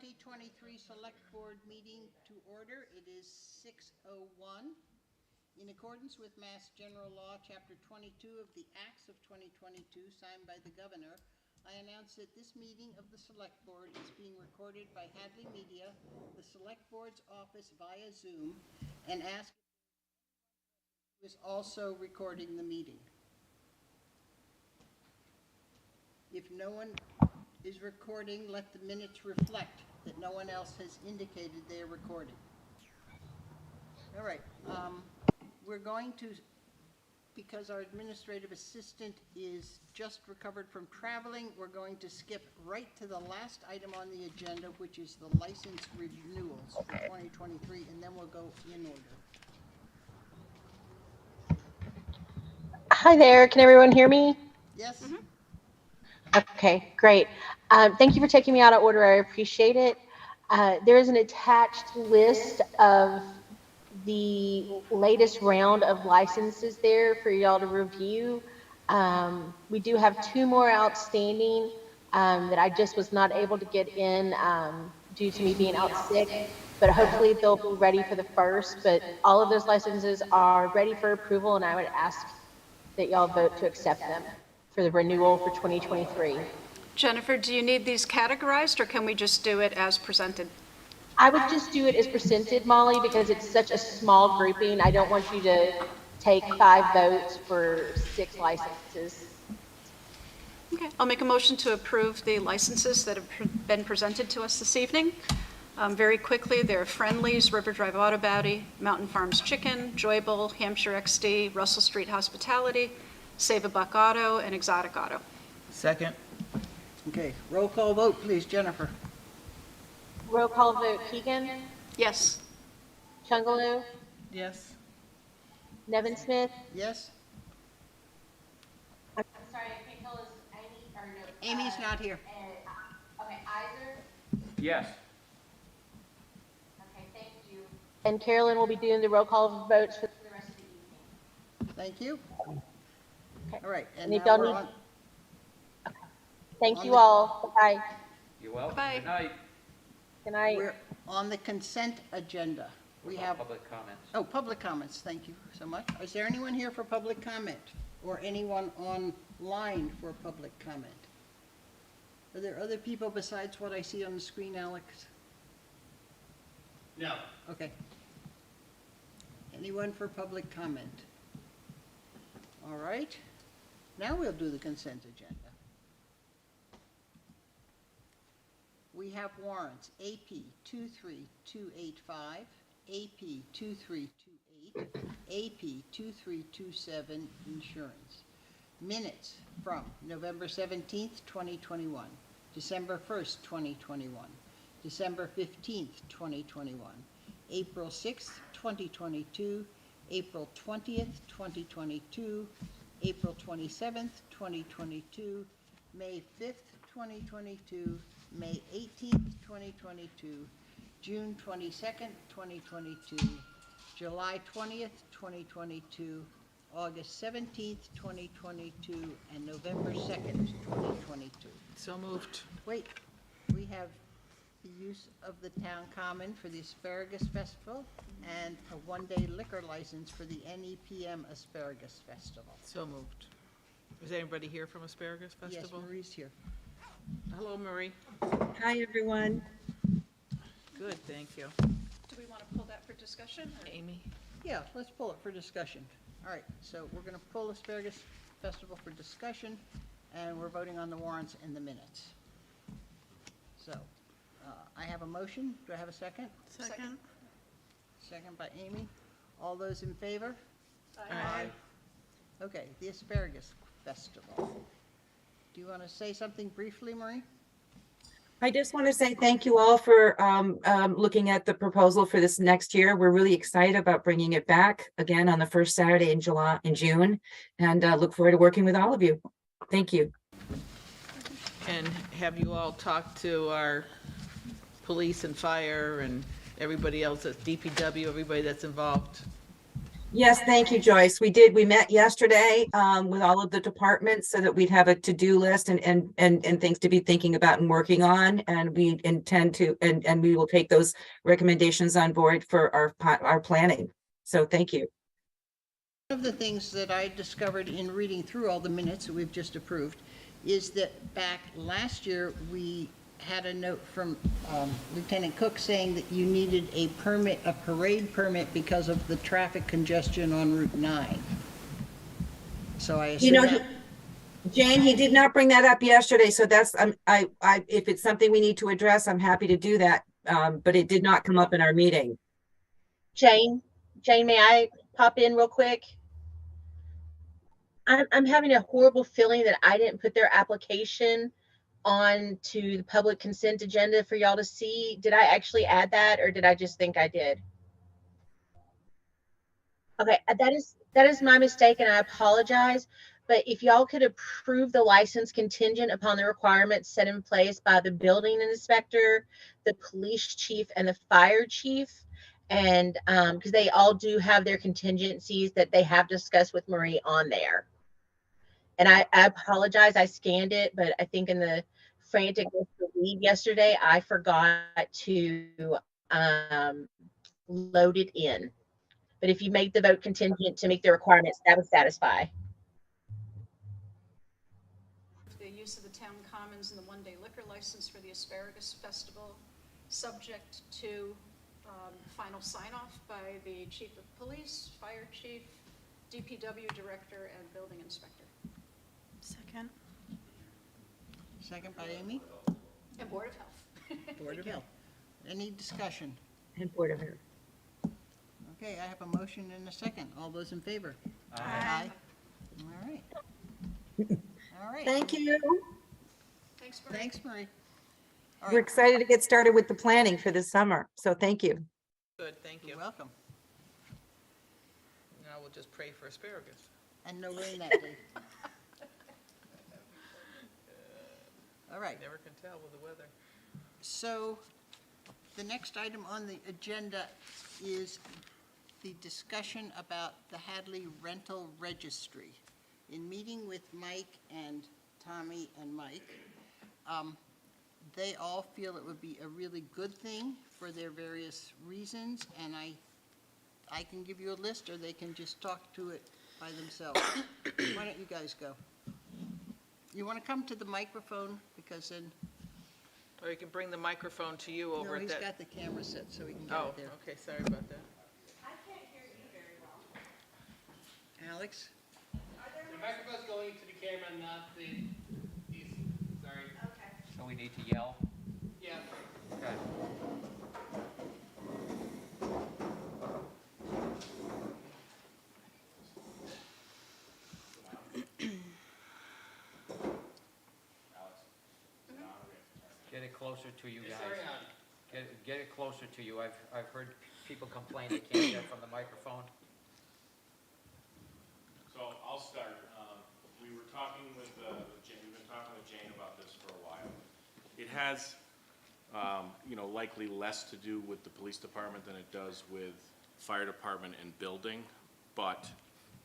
2023 Select Board meeting to order. It is 6:01. In accordance with Mass General Law, Chapter 22 of the Acts of 2022, signed by the Governor, I announce that this meeting of the Select Board is being recorded by Hadley Media, the Select Board's office via Zoom, and ask who is also recording the meeting. If no one is recording, let the minutes reflect that no one else has indicated they are recording. All right, we're going to, because our administrative assistant is just recovered from traveling, we're going to skip right to the last item on the agenda, which is the license renewals for 2023, and then we'll go in order. Hi there, can everyone hear me? Yes? Mm-hmm. Okay, great. Thank you for taking me out of order, I appreciate it. There is an attached list of the latest round of licenses there for y'all to review. We do have 2 more outstanding that I just was not able to get in due to me being out sick, but hopefully they'll be ready for the 1st. But all of those licenses are ready for approval, and I would ask that y'all vote to accept them for the renewal for 2023. Jennifer, do you need these categorized, or can we just do it as presented? I would just do it as presented, Molly, because it's such a small grouping. I don't want you to take 5 votes for 6 licenses. Okay, I'll make a motion to approve the licenses that have been presented to us this evening. Very quickly, they're Friendly's, River Drive Auto Body, Mountain Farms Chicken, Joybull, Hampshire XD, Russell Street Hospitality, Save a Buck Auto, and Exotic Auto. Second. Okay, roll call vote, please. Jennifer? Roll call vote, Keegan, Yes. Chungalo, Yes. Nevin Smith. Yes? I'm sorry, I can't tell, is Amy, or no? Amy's not here. Okay, Iser. Yes. Okay, thank you. And Carolyn will be doing the roll call votes for the rest of the evening. Thank you. Okay. All right, and And if now y'all we're need- on, Thank On you the- all. Bye. You're welcome. Bye. Good night. Good night. we're on the consent agenda. We have, Public comments. oh, public comments, thank you so much. Is there anyone here for public comment? Or anyone online for public comment? Are there other people besides what I see on the screen, Alex? No. Okay. Anyone for public comment? All right. Now we'll do the consent agenda. We have warrants AP 23285, AP 2328, AP 2327 insurance. Minutes from November 17th, 2021, December 1st, 2021, December 15th, 2021, April 6th, 2022, April 20th, 2022, April 27th, 2022, May 5th, 2022, May 18th, 2022, June 22nd, 2022, July 20th, 2022, August 17th, 2022, and November 2nd, 2022. So moved. Wait, we have the use of the town common for the Asparagus Festival and a 1-day liquor license for the NEPM Asparagus Festival. So moved. Is anybody here from Asparagus Yes, Festival? Marie's here. Hello, Marie. Hi, everyone. Good, thank you. Do we want to pull that for discussion? or- Amy? Yeah, let's pull it for discussion. All right, so we're going to pull Asparagus Festival for discussion, and we're voting on the warrants and the minutes. So, I have a motion. Do I have a second? Second. Second by Amy. All those in favor? Aye. Okay, the Asparagus Festival. Do you want to say something briefly, Marie? I just want to say thank you all for looking at the proposal for this next year. We're really excited about bringing it back again on the first Saturday in June, and look forward to working with all of you. Thank you. And have you all talked to our police and fire and everybody else at DPW, everybody that's involved? Yes, thank you, Joyce. We did. We met yesterday with all of the departments so that we'd have a to-do list and things to be thinking about and working on. And we intend to, and we will take those recommendations on board for our planning. So thank you. One of the things that I discovered in reading through all the minutes that we've just approved is that back last year, we had a note from Lieutenant Cook saying that you needed a permit, a parade permit, because of the traffic congestion on Route 9. So I You know, assume that, Jane, he did not bring that up yesterday, so that's, if it's something we need to address, I'm happy to do that. But it did not come up in our meeting. Jane, may I pop in real quick? I'm having a horrible feeling that I didn't put their application on to the public consent agenda for y'all to see. Did I actually add that, or did I just think I did? Okay, that is my mistake, and I apologize. But if y'all could approve the license contingent upon the requirements set in place by the building inspector, the police chief, and the fire chief, and because they all do have their contingencies that they have discussed with Marie on there. And I apologize, I scanned it, but I think in the frantic lead yesterday, I forgot to load it in. But if you make the vote contingent to meet the requirements, that would satisfy. The use of the town commons and the one-day liquor license for the Asparagus Festival, subject to final sign-off by the chief of police, fire chief, DPW director, and building inspector. Second. second by Amy, And Board of Health. Board of Health. Any discussion? And Board of Health. Okay, I have a motion and a second. All those in favor? Aye. All right. All right. Thank you. Thanks, Marie. Thanks, Marie. All We're right, excited to get started with the planning for this summer. So thank you. Good, thank you. you're welcome. Now we'll just pray for asparagus. And no rain that day. All right. Never can tell with the weather. So the next item on the agenda is the discussion about the Hadley Rental Registry. In meeting with Mike and Tommy and Mike, they all feel it would be a really good thing for their various reasons, and I can give you a list, or they can just talk to it by themselves. Why don't you guys go? You want to come to the microphone, because then, Or you can bring the microphone to you over no, at he's that. got the camera set, so he can get Oh, it there. okay, sorry about that. Alex? The microphone's going to the camera, not these, sorry. Okay. So we need to yell? Yeah. Okay. Get it closer to you It's guys. already on. Get it closer to you. I've heard people complain they can't hear from the microphone. So I'll start. We were talking with Jane, we've been talking with Jane about this for a while. It has, likely less to do with the police department than it does with fire department and building. But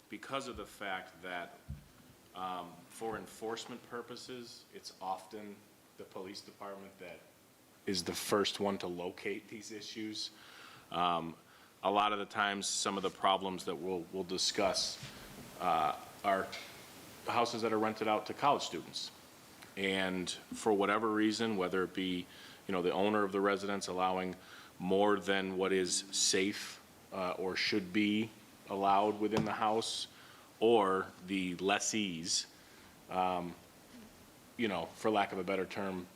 because of the fact that for enforcement purposes, it's often the police department that is the first one to locate these issues. A lot of the times, some of the problems that we'll discuss are houses that are rented out to college students. And for whatever reason, whether it be, the owner of the residence allowing more than what is safe or should be allowed within the house, or the lessees, for lack of a better term,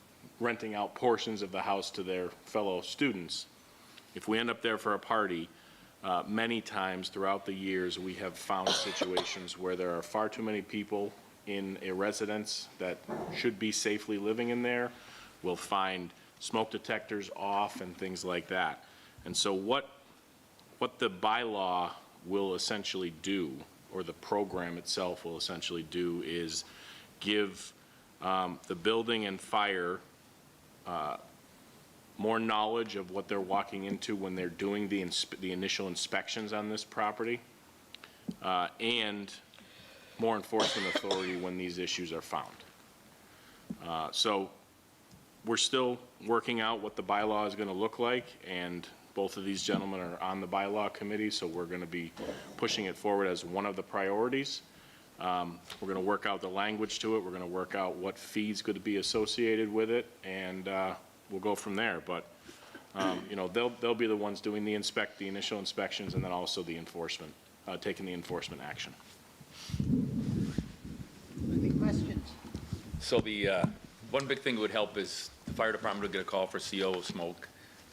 renting out portions of the house to their fellow students. If we end up there for a party, many times throughout the years, we have found situations where there are far too many people in a residence that should be safely living in there. We'll find smoke detectors off and things like that. And so what the bylaw will essentially do, or the program itself will essentially do, is give the building and fire more knowledge of what they're walking into when they're doing the initial inspections on this property. and more enforcement authority when these issues are found. So we're still working out what the bylaw is going to look like, and both of these gentlemen are on the bylaw committee, so we're going to be pushing it forward as one of the priorities. We're going to work out the language to it. We're going to work out what fees going to be associated with it, and we'll go from there. But you know, they'll be the ones doing the initial inspections, and then also the enforcement, taking the enforcement action. Any questions? So the, one big thing that would help is the fire department would get a call for CO smoke.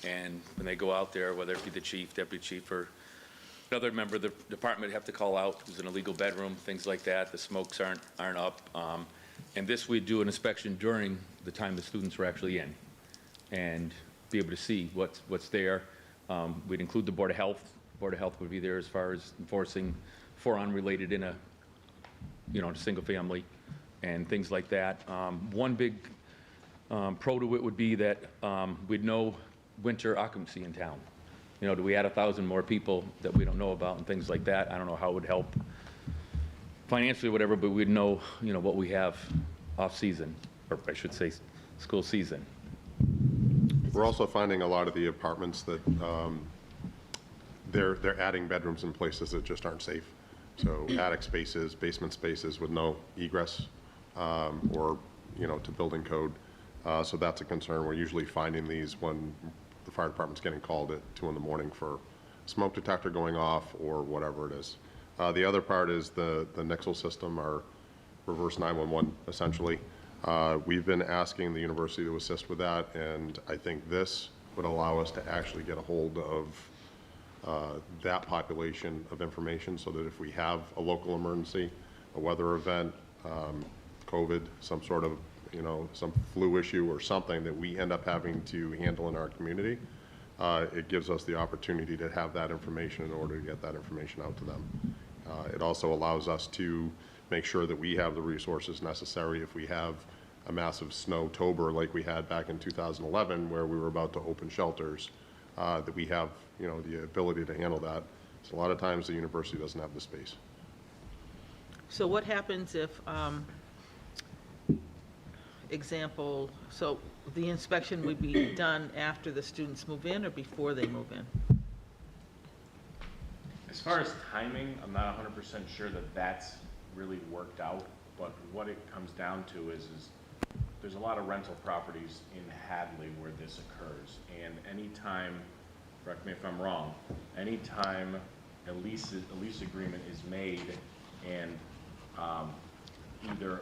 And when they go out there, whether it be the chief, deputy chief, or another member of the department have to call out, there's an illegal bedroom, things like that, the smokes aren't up. And this, we'd do an inspection during the time the students were actually in and be able to see what's there. We'd include the Board of Health. Board of Health would be there as far as enforcing for unrelated in a, you know, single family and things like that. One big pro to it would be that we'd know winter occupancy in town. You know, do we add 1,000 more people that we don't know about and things like that? I don't know how it would help financially or whatever, but we'd know, you know, what we have off-season, or I should say school season. We're also finding a lot of the apartments that they're adding bedrooms in places that just aren't safe. So attic spaces, basement spaces with no egress or, you know, to building code. So that's a concern. We're usually finding these when the fire department's getting called at 2 in the morning for smoke detector going off or whatever it is. The other part is the Nixle system, our reverse 911 essentially. We've been asking the university to assist with that, and I think this would allow us to actually get a hold of that population of information so that if we have a local emergency, a weather event, COVID, some sort of, you know, some flu issue or something that we end up having to handle in our community, it gives us the opportunity to have that information in order to get that information out to them. It also allows us to make sure that we have the resources necessary if we have a massive snow-tober like we had back in 2011 where we were about to open shelters, that we have, you know, the ability to handle that. So a lot of times the university doesn't have the space. So what happens if, example, so the inspection would be done after the students move in or before they move in? As far as timing, I'm not 100% sure that that's really worked out, but what it comes down to is there's a lot of rental properties in Hadley where this occurs, and anytime, correct me if I'm wrong, anytime a lease agreement is made and either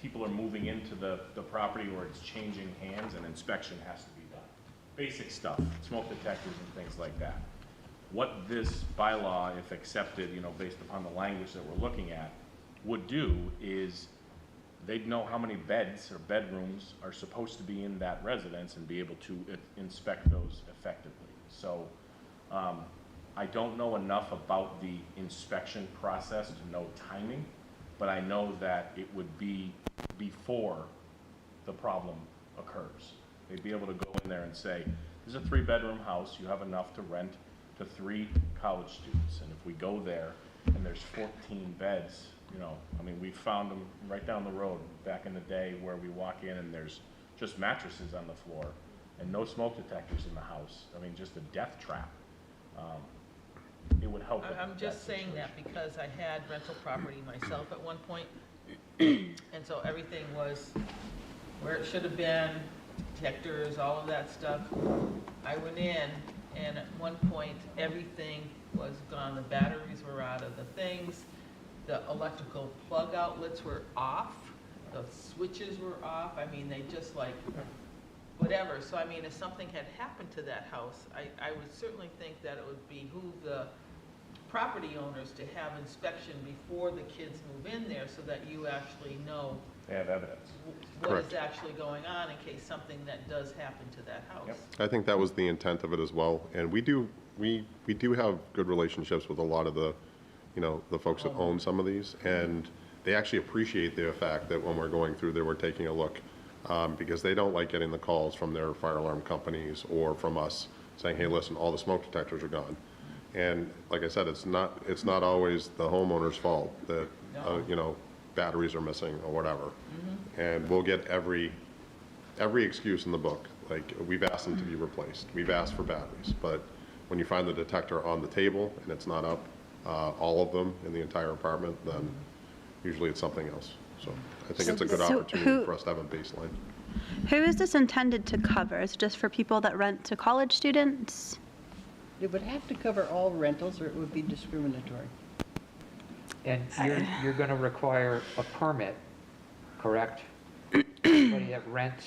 people are moving into the property or it's changing hands, an inspection has to be done. Basic stuff, smoke detectors and things like that. What this bylaw, if accepted, you know, based upon the language that we're looking at, would do is they'd know how many beds or bedrooms are supposed to be in that residence and be able to inspect those effectively. So I don't know enough about the inspection process to know timing, but I know that it would be before the problem occurs. They'd be able to go in there and say, this is a 3-bedroom house, you have enough to rent to 3 college students, and if we go there and there's 14 beds, you know, I mean, we found them right down the road back in the day where we walk in and there's just mattresses on the floor and no smoke detectors in the house. I mean, just a death trap. It would help. I'm just saying that because I had rental property myself at one point, and so everything was where it should have been, detectors, all of that stuff. I went in, and at one point, everything was gone. The batteries were out of the things. The electrical plug outlets were off. The switches were off. I mean, they just like, whatever. So, I mean, if something had happened to that house, I would certainly think that it would behoove the property owners to have inspection before the kids move in there so that you actually know They have evidence. what Correct. is actually going on in case something that does happen to that house. Yep. I think that was the intent of it as well. And we do have good relationships with a lot of the, you know, the folks that own some of these. And they actually appreciate the fact that when we're going through there, we're taking a look because they don't like getting the calls from their fire alarm companies or from us saying, hey, listen, all the smoke detectors are gone. And like I said, it's not always the homeowner's fault that, you know, batteries are missing or whatever. And we'll get every excuse in the book. Like, we've asked them to be replaced. We've asked for batteries. But when you find the detector on the table and it's not up, all of them in the entire apartment, then usually it's something else. So I think it's a good So opportunity for us to have a baseline. Who is this intended to cover? Is it just for people that rent to college students? It would have to cover all rentals, or it would be discriminatory. And you're going to require a permit, correct? Anybody that rents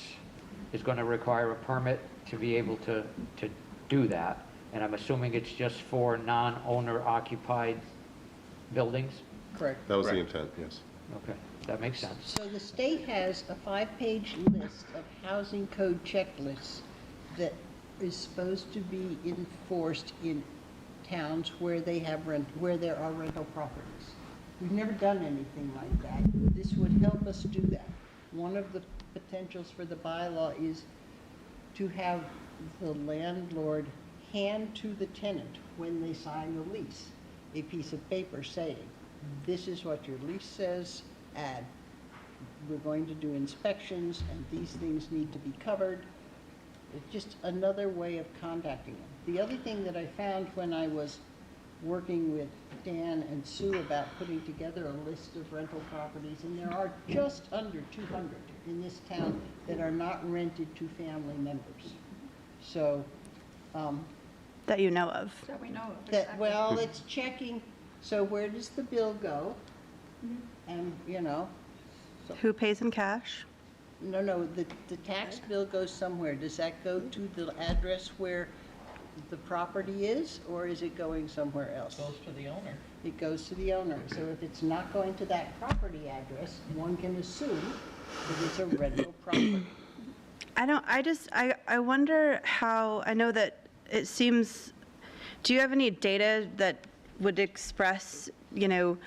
is going to require a permit to be able to do that. And I'm assuming it's just for non-owner occupied buildings? Correct. That was the intent, yes. Okay, that makes sense. So the state has a 5-page list of housing code checklists that is supposed to be enforced in towns where they have where there are rental properties. We've never done anything like that. This would help us do that. One of the potentials for the bylaw is to have the landlord hand to the tenant when they sign the lease a piece of paper saying, this is what your lease says, and we're going to do inspections, and these things need to be covered. It's just another way of contacting them. The other thing that I found when I was working with Dan and Sue about putting together a list of rental properties, and there are just under 200 in this town that are not rented to family members. So, That you know of? That we know of. that, well, it's checking, so where does the bill go? And, you know, Who pays in cash? no, the tax bill goes somewhere. Does that go to the address where the property is, or is it going somewhere else? Goes to the owner. It goes to the owner. So if it's not going to that property address, one can assume that it's a rental property. I wonder how, I know that it seems, do you have any data that would express, you know,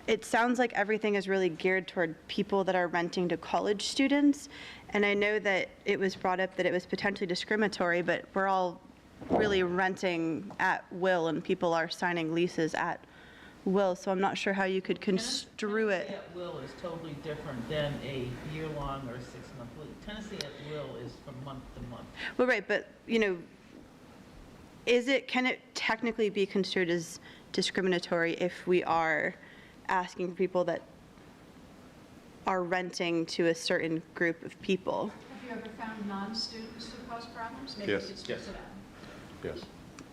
it sounds like everything is really geared toward people that are renting to college students. And I know that it was brought up that it was potentially discriminatory, but we're all really renting at will and people are signing leases at will. So I'm not sure how you could construe Tennessee it. at will is totally different than a year-long or 6-month lease. Tennessee at will is from month to month. Well, right, but, you know, can it technically be construed as discriminatory if we are asking for people that are renting to a certain group of people? Have you ever found non-students to cause problems? Maybe Yes. we could speak to that. Yes.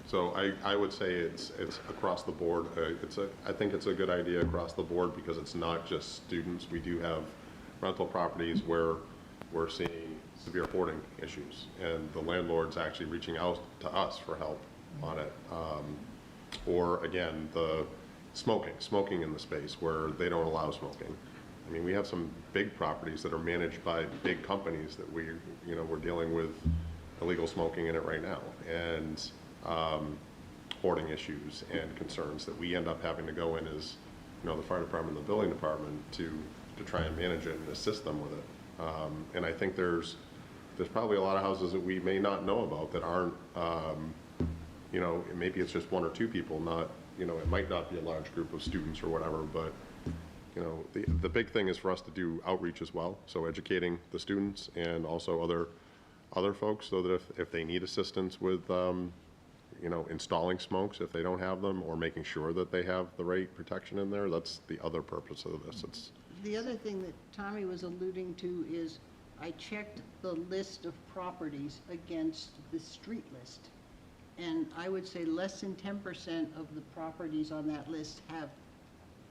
So I would say it's across the board. I think it's a good idea across the board because it's not just students. We do have rental properties where we're seeing severe hoarding issues, and the landlord's actually reaching out to us for help on it. Or again, the smoking in the space where they don't allow smoking. I mean, we have some big properties that are managed by big companies that we're dealing with illegal smoking in it right now, and hoarding issues and concerns that we end up having to go in as, you know, the fire department and the building department to try and manage it and assist them with it. And I think there's probably a lot of houses that we may not know about that aren't, you know, maybe it's just one or two people, not, you know, it might not be a large group of students or whatever, but, you know, the big thing is for us to do outreach as well, so educating the students and also other folks, so that if they need assistance with, you know, installing smokes if they don't have them, or making sure that they have the right protection in there, that's the other purpose of this. The other thing that Tommy was alluding to is I checked the list of properties against the street list. And I would say less than 10% of the properties on that list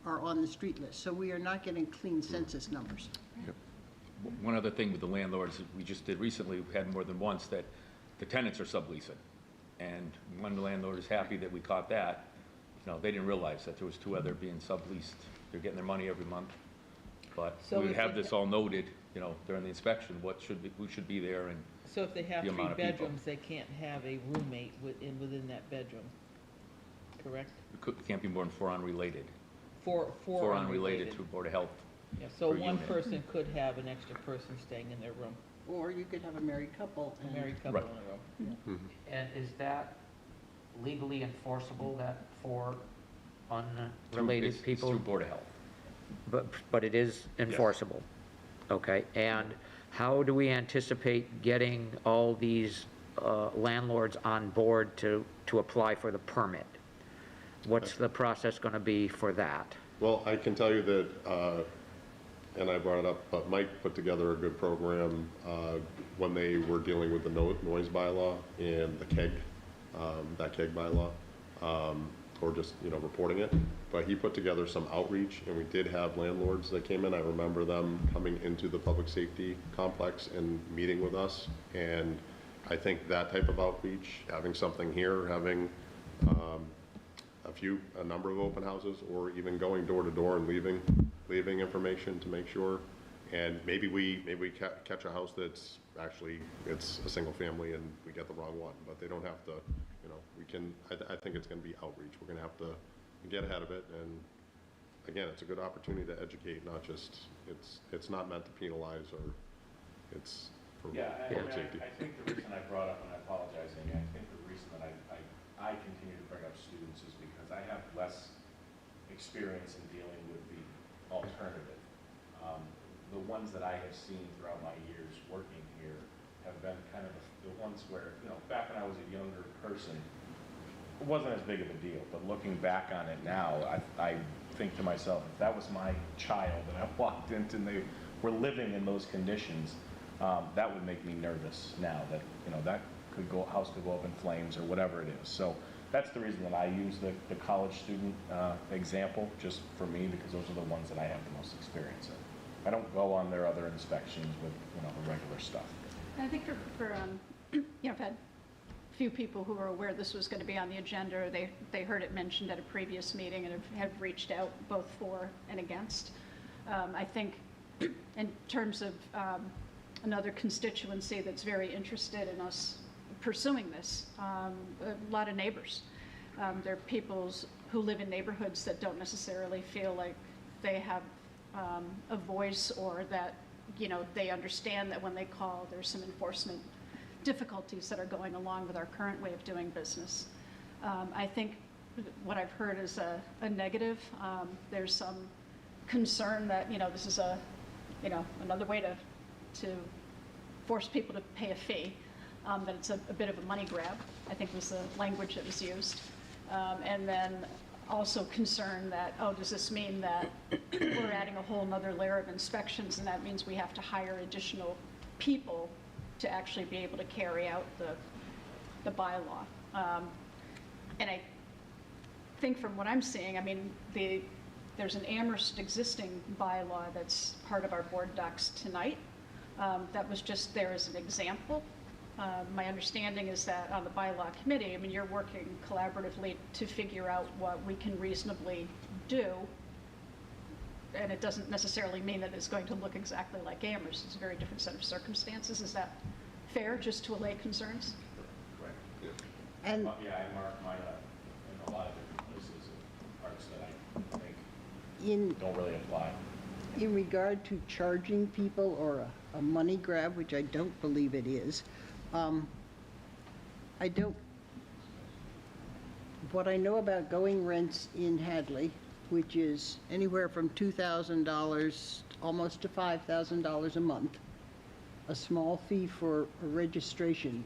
are on the street list. So we are not getting clean census numbers. One other thing with the landlords that we just did recently, we had more than once, that the tenants are subleasing. And one landlord is happy that we caught that. You know, they didn't realize that there was two other being subleased. They're getting their money every month. But So we if have they- this all noted, you know, during the inspection, who should be there, and So if they have The 3 amount of people. bedrooms, they can't have a roommate within that bedroom, correct? it can't be more than 4 unrelated. Four 4 unrelated to Board of Health. Yeah, so per one unit. person could have an extra person staying in their room, Or you could have a married couple. a and- married couple Right. in a room. And is that legally enforceable that for unrelated It's people? through Board of Health. But it is enforceable? Okay, and how do we anticipate getting all these landlords on board to apply for the permit? What's the process going to be for that? Well, I can tell you that, and I brought it up, but Mike put together a good program when they were dealing with the noise bylaw and the keg, that keg bylaw, or just, reporting it. But he put together some outreach, and we did have landlords that came in. I remember them coming into the public safety complex and meeting with us. And I think that type of outreach, having something here, having a number of open houses, or even going door to door and leaving information to make sure. And maybe we catch a house that's actually, it's a single family and we get the wrong one, but they don't have to, I think it's gonna be outreach. We're gonna have to get ahead of it, and again, it's a good opportunity to educate, not just, it's not meant to penalize, or it's for public safety. I think the reason I brought up, and I apologize, Amy, I think the reason that I continue to bring up students is because I have less experience in dealing with the alternative. The ones that I have seen throughout my years working here have been kind of the ones where, back when I was a younger person, it wasn't as big of a deal, but looking back on it now, I think to myself, if that was my child and I walked into and they were living in those conditions, that would make me nervous now that, that house could go up in flames or whatever it is. So that's the reason that I use the college student example, just for me, because those are the ones that I have the most experience in. I don't go on their other inspections with, the regular stuff. I think I've had a few people who were aware this was going to be on the agenda, or they heard it mentioned at a previous meeting and have reached out both for and against. I think in terms of another constituency that's very interested in us pursuing this, a lot of neighbors. There are people who live in neighborhoods that don't necessarily feel like they have a voice, or that, they understand that when they call, there's some enforcement difficulties that are going along with our current way of doing business. I think what I've heard is a negative. There's some concern that, this is another way to force people to pay a fee, that it's a bit of a money grab, I think was the language that was used. And then also concern that, does this mean that we're adding a whole nother layer of inspections, and that means we have to hire additional people to actually be able to carry out the bylaw. And I think from what I'm seeing, there's an Amherst existing bylaw that's part of our board docs tonight. That was just there as an example. My understanding is that on the bylaw committee, you're working collaboratively to figure out what we can reasonably do. And it doesn't necessarily mean that it's going to look exactly like Amherst. It's a very different set of circumstances. Is that fair, just to allay concerns? Correct. And Yeah, I mark mine up in a lot of different places and parts that I think in don't really apply. in regard to charging people, or a money grab, which I don't believe it is, what I know about going rents in Hadley, which is anywhere from $2,000 almost to $5,000 a month, a small fee for a registration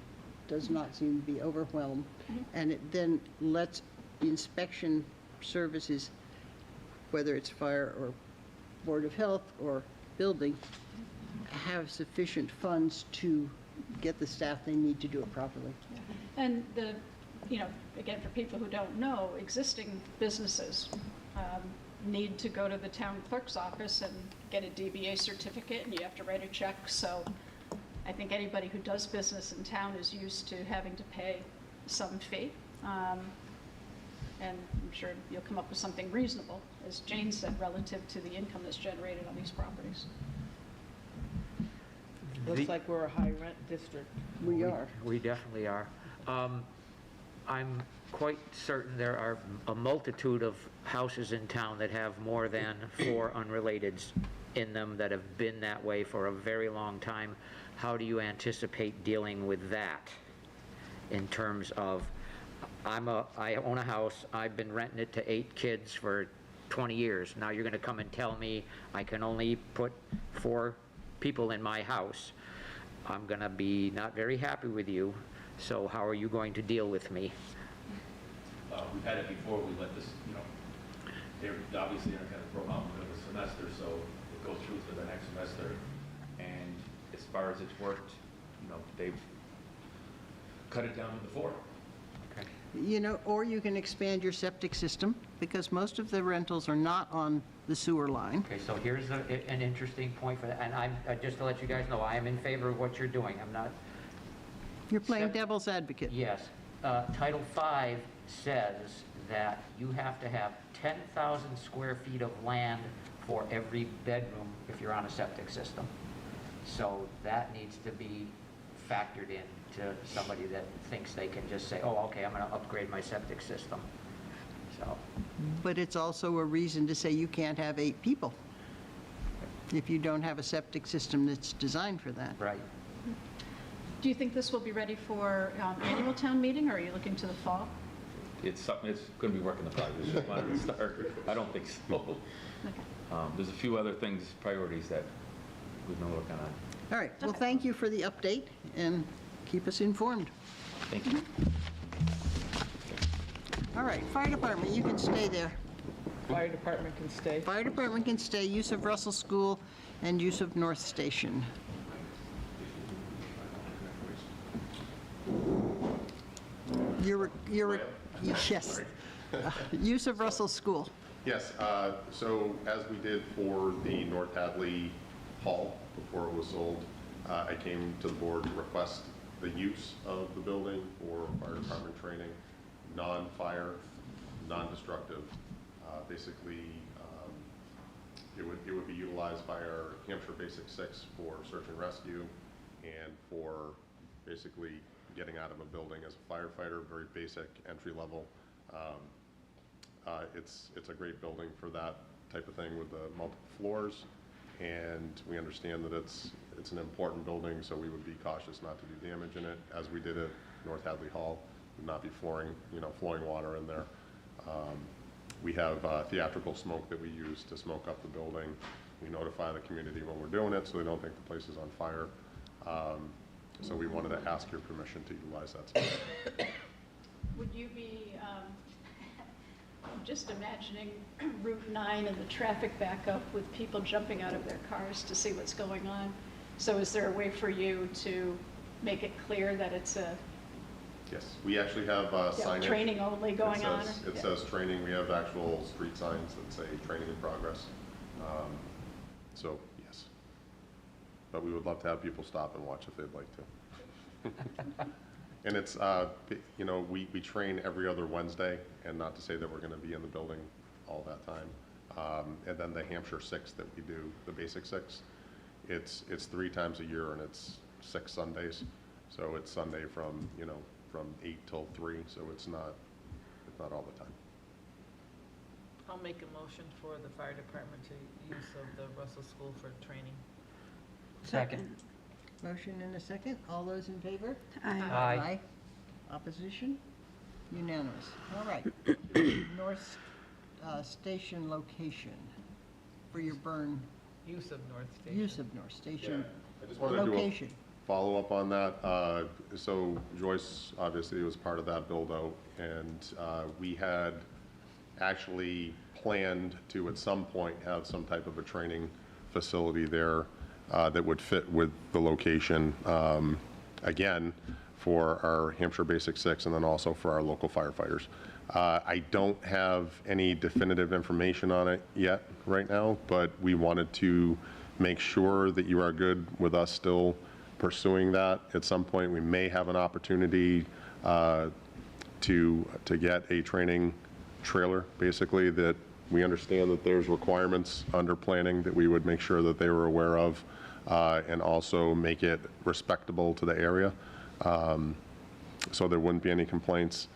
does not seem to be overwhelmed. And it then lets inspection services, whether it's fire or Board of Health or building, have sufficient funds to get the staff they need to do it properly. And again, for people who don't know, existing businesses need to go to the town clerk's office and get a DBA certificate, and you have to write a check. So I think anybody who does business in town is used to having to pay some fee. And I'm sure you'll come up with something reasonable, as Jane said, relative to the income that's generated on these properties. Looks like we're a high rent district. We are. We definitely are. I'm quite certain there are a multitude of houses in town that have more than 4 unrelateds in them that have been that way for a very long time. How do you anticipate dealing with that in terms of I own a house, I've been renting it to 8 kids for 20 years. Now you're gonna come and tell me I can only put 4 people in my house. I'm gonna be not very happy with you, so how are you going to deal with me? We've had it before, we let this, they're obviously not gonna throw out of the semester, so it goes through to the next semester. And as far as it's worked, they've cut it down to the 4. Or you can expand your septic system, because most of the rentals are not on the sewer line. Okay, so here's an interesting point for that, and just to let you guys know, I am in favor of what you're doing. I'm not, You're playing devil's advocate. yes. Title V says that you have to have 10,000 square feet of land for every bedroom if you're on a septic system. So that needs to be factored in to somebody that thinks they can just say, oh, okay, I'm going to upgrade my septic system. So, But it's also a reason to say you can't have 8 people if you don't have a septic system that's designed for that. right. Do you think this will be ready for annual town meeting, or are you looking to the fall? It's something, it's gonna be work in the progress, just wanted to start. I don't think so. Okay. There's a few other things, priorities that we've been working on. All right, well, thank you for the update, and keep us informed. Thank you. All right, fire department, you can stay there. Fire department can stay. Fire department can stay, use of Russell School and use of North Station. Yes. Use of Russell School. Yes, so as we did for the North Hadley Hall before it was sold, I came to the board to request the use of the building for fire department training, non-fire, non-destructive. Basically, it would be utilized by our Hampshire Basic 6 for search and rescue and for basically getting out of a building as a firefighter, very basic entry level. It's a great building for that type of thing with the multiple floors, and we understand that it's an important building, so we would be cautious not to do damage in it, as we did at North Hadley Hall. Would not be flowing water in there. We have theatrical smoke that we use to smoke up the building. We notify the community when we're doing it, so they don't think the place is on fire. So we wanted to ask your permission to utilize that space. Would you be, I'm just imagining Route 9 and the traffic backup with people jumping out of their cars to see what's going on. So is there a way for you to make it clear that it's a Yes, we actually have signage. training only going on? It says training. We have actual street signs that say training in progress. So, yes. But we would love to have people stop and watch if they'd like to. And it's, we train every other Wednesday, and not to say that we're going to be in the building all that time. And then the Hampshire 6 that we do, the Basic 6, it's 3 times a year, and it's 6 Sundays. So it's Sunday from 8 till 3, so it's not all the time. I'll make a motion for the fire department to use of the Russell School for training. Second. Motion and a second. All those in favor? Aye. Opposition? Unanimous. All right. North Station location for your burn, Use of North Station. use of North Station I just wanted to do a location. follow-up on that. So Joyce obviously was part of that build-out, and we had actually planned to, at some point, have some type of a training facility there that would fit with the location, again, for our Hampshire Basic 6 and then also for our local firefighters. I don't have any definitive information on it yet right now, but we wanted to make sure that you are good with us still pursuing that. At some point, we may have an opportunity to get a training trailer, basically, that we understand that there's requirements under planning that we would make sure that they were aware of, and also make it respectable to the area, so there wouldn't be any complaints.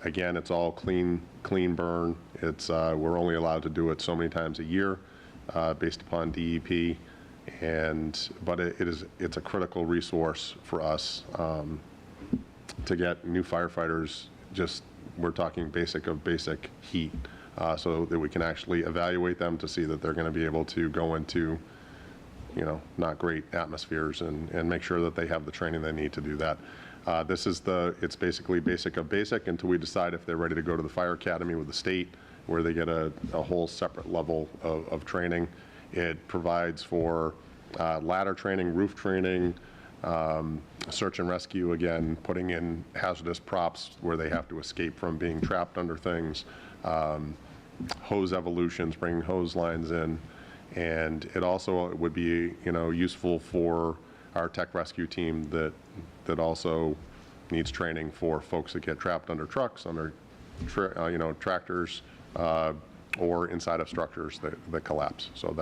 Again, it's all clean burn. It's we're only allowed to do it so many times a year, based upon DEP, but it's a critical resource for us to get new firefighters just we're talking basic of basic heat, so that we can actually evaluate them to see that they're going to be able to go into, not great atmospheres and make sure that they have the training they need to do that. It's basically basic of basic until we decide if they're ready to go to the fire academy with the state, where they get a whole separate level of training. It provides for ladder training, roof training, search and rescue, again, putting in hazardous props where they have to escape from being trapped under things, hose evolutions, bringing hose lines in. And it also would be, useful for our tech rescue team that also needs training for folks that get trapped under trucks, under tractors, or inside of structures that collapse. So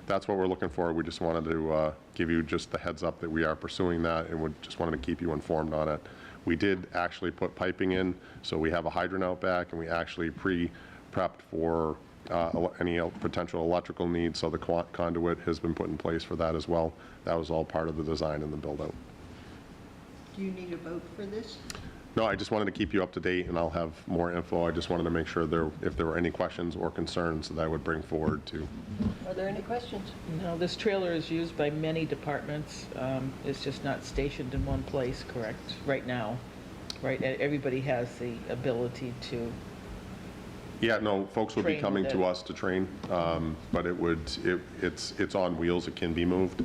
that's what we're looking for. We just wanted to give you just the heads up that we are pursuing that, and we just wanted to keep you informed on it. We did actually put piping in, so we have a hydrant out back, and we actually pre-prepped for any potential electrical needs, so the conduit has been put in place for that as well. That was all part of the design and the build-out. Do you need a vote for this? No, I just wanted to keep you up to date, and I'll have more info. I just wanted to make sure if there were any questions or concerns that I would bring forward to. Are there any questions? No, this trailer is used by many departments. It's just not stationed in one place, correct, right now, right? Everybody has the ability to. Yeah, no, folks would be Train coming with to it. us to train, but it's on wheels, it can be moved,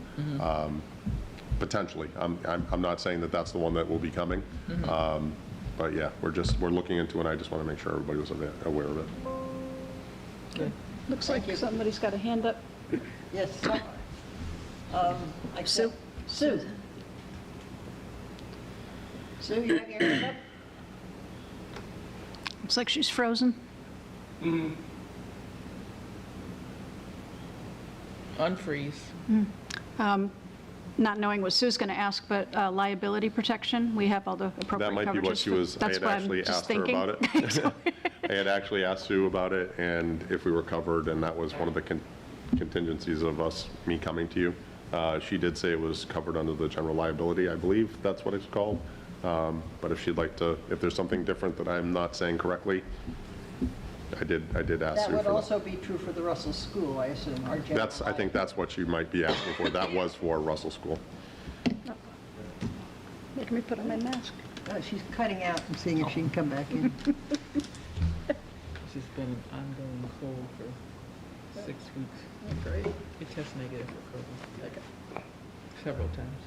potentially. I'm not saying that that's the one that will be coming, but yeah, we're looking into it, and I just want to make sure everybody was aware of it. Good. Looks like somebody's got a hand up. Yes. Sue? Sue? Sue, you have your hand up? Looks like she's frozen. Unfreeze. Not knowing what Sue's going to ask, but liability protection, we have all the appropriate coverages. That might be what she was, I That's had what I'm actually just asked her thinking. about it. I had actually asked Sue about it, and if we were covered, and that was one of the contingencies of me coming to you. She did say it was covered under the general liability, I believe that's what it's called. But if she'd like to, if there's something different that I'm not saying correctly, I did ask Sue That for would that. also be true for the Russell School, I assume, our general. I think that's what you might be asking for. That was for Russell School. Making me put on my mask. She's cutting out and seeing if she can come back in. This has been an ongoing cold for 6 weeks. That's right. It tests negative for COVID. Several times.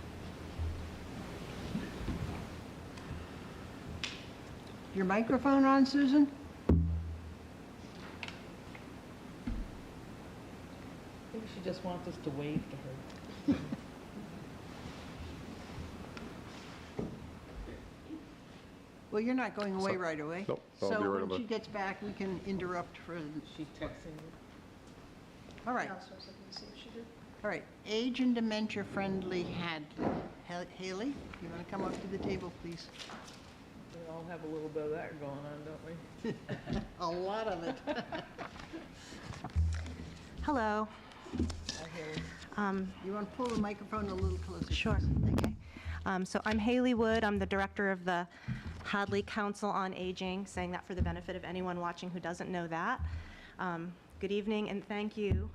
Your microphone on, Susan? Maybe she just wants us to wave to her. Well, you're not going away right away. Nope, I'll be right So when over. she gets back, we can interrupt for, She's texting you. all right. All right, age and dementia-friendly Hadley. Haley, you want to come up to the table, please? We all have a little bit of that going on, don't we? A lot of it. Hello. You want to pull the microphone a little closer? Sure. Okay. So I'm Haley Wood. I'm the director of the Hadley Council on Aging, saying that for the benefit of anyone watching who doesn't know that. Good evening and thank you.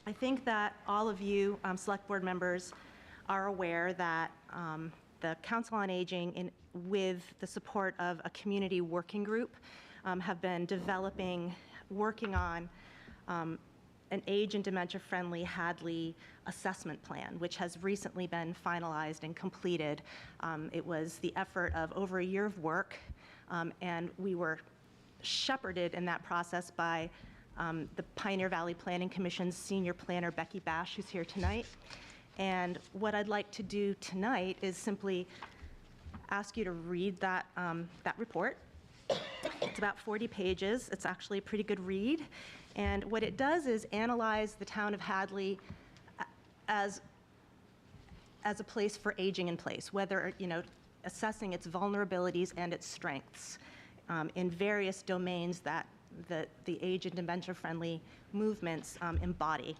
I think that all of you, select board members, are aware that the Council on Aging, with the support of a community working group, have been working on an age and dementia-friendly Hadley assessment plan, which has recently been finalized and completed. It was the effort of over a year of work, and we were shepherded in that process by the Pioneer Valley Planning Commission's senior planner, Becky Bash, who's here tonight. And what I'd like to do tonight is simply ask you to read that report. It's about 40 pages. It's actually a pretty good read. And what it does is analyze the town of Hadley as a place for aging in place, whether, assessing its vulnerabilities and its strengths in various domains that the age and dementia-friendly movements embody.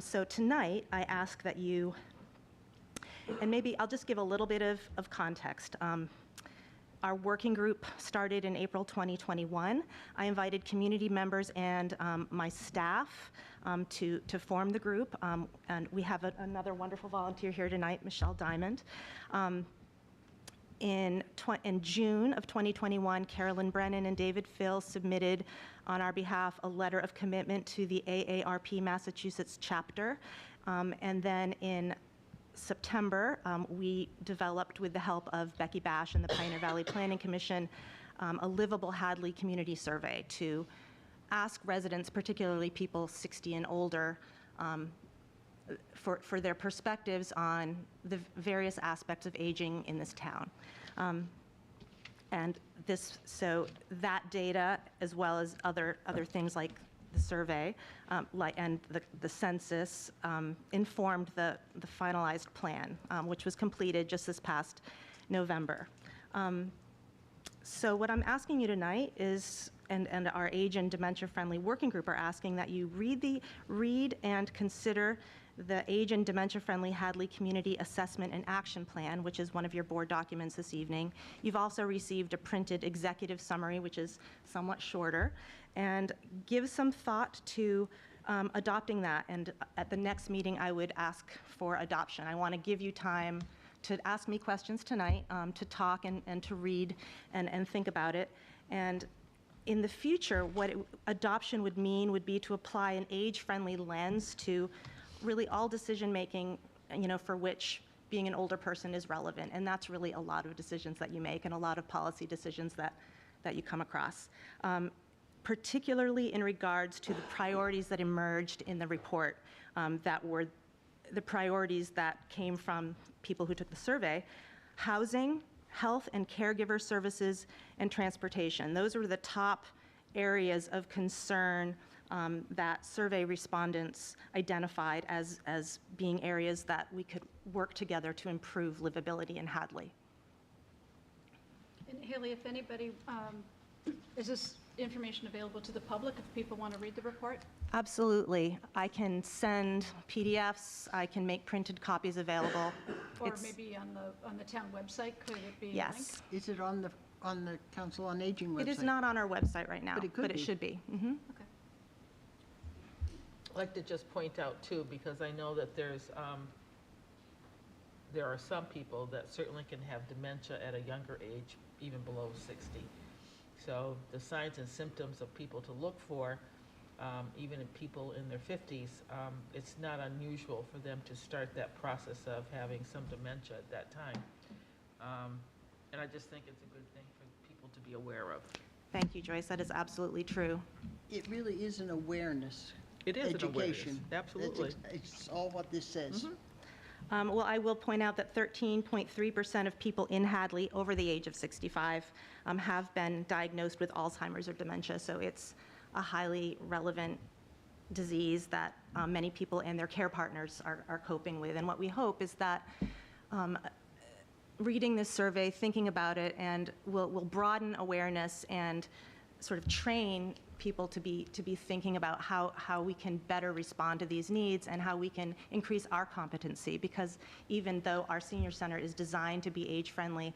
So tonight, I ask that you, and maybe I'll just give a little bit of context. Our working group started in April 2021. I invited community members and my staff to form the group. And we have another wonderful volunteer here tonight, Michelle Diamond. In June of 2021, Carolyn Brennan and David Phil submitted on our behalf a letter of commitment to the AARP Massachusetts chapter. And then in September, we developed, with the help of Becky Bash and the Pioneer Valley Planning Commission, a livable Hadley community survey to ask residents, particularly people 60 and older, for their perspectives on the various aspects of aging in this town. And so that data, as well as other things like the survey and the census, informed the finalized plan, which was completed just this past November. So what I'm asking you tonight is, and our age and dementia-friendly working group are asking, that you read and consider the Age and Dementia-Friendly Hadley Community Assessment and Action Plan, which is one of your board documents this evening. You've also received a printed executive summary, which is somewhat shorter, and give some thought to adopting that. And at the next meeting, I would ask for adoption. I want to give you time to ask me questions tonight, to talk and to read and think about it. And in the future, what adoption would mean would be to apply an age-friendly lens to really all decision-making, for which being an older person is relevant. And that's really a lot of decisions that you make and a lot of policy decisions that you come across. Particularly in regards to the priorities that emerged in the report, that were the priorities that came from people who took the survey: housing, health and caregiver services, and transportation. Those were the top areas of concern that survey respondents identified as being areas that we could work together to improve livability in Hadley. And Haley, if anybody, is this information available to the public if people want to read the report? Absolutely. I can send PDFs, I can make printed copies available. Or maybe on the town website, could it be linked? Yes. Is it on the Council on Aging website? It is not on our website right now, But it could but it be. should be. Mhm. Okay. I'd like to just point out too, because I know that there are some people that certainly can have dementia at a younger age, even below 60. So the signs and symptoms of people to look for, even in people in their 50s, it's not unusual for them to start that process of having some dementia at that time. And I just think it's a good thing for people to be aware of. Thank you, Joyce. That is absolutely true. It really is an awareness. It is an awareness, Education. absolutely. It's all what this says. Well, I will point out that 13.3% of people in Hadley over the age of 65 have been diagnosed with Alzheimer's or dementia, so it's a highly relevant disease that many people and their care partners are coping with. And what we hope is that reading this survey, thinking about it, and will broaden awareness and sort of train people to be thinking about how we can better respond to these needs and how we can increase our competency. Because even though our senior center is designed to be age-friendly,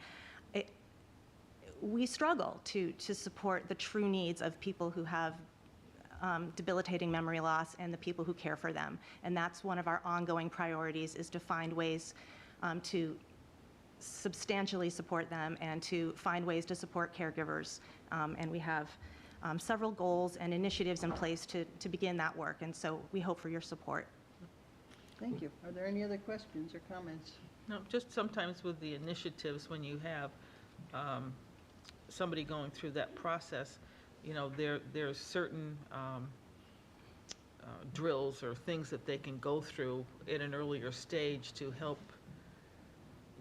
we struggle to support the true needs of people who have debilitating memory loss and the people who care for them. And that's one of our ongoing priorities, is to find ways to substantially support them and to find ways to support caregivers. And we have several goals and initiatives in place to begin that work, and so we hope for your support. Thank you. Are there any other questions or comments? No, just sometimes with the initiatives, when you have somebody going through that process, there's certain drills or things that they can go through at an earlier stage to help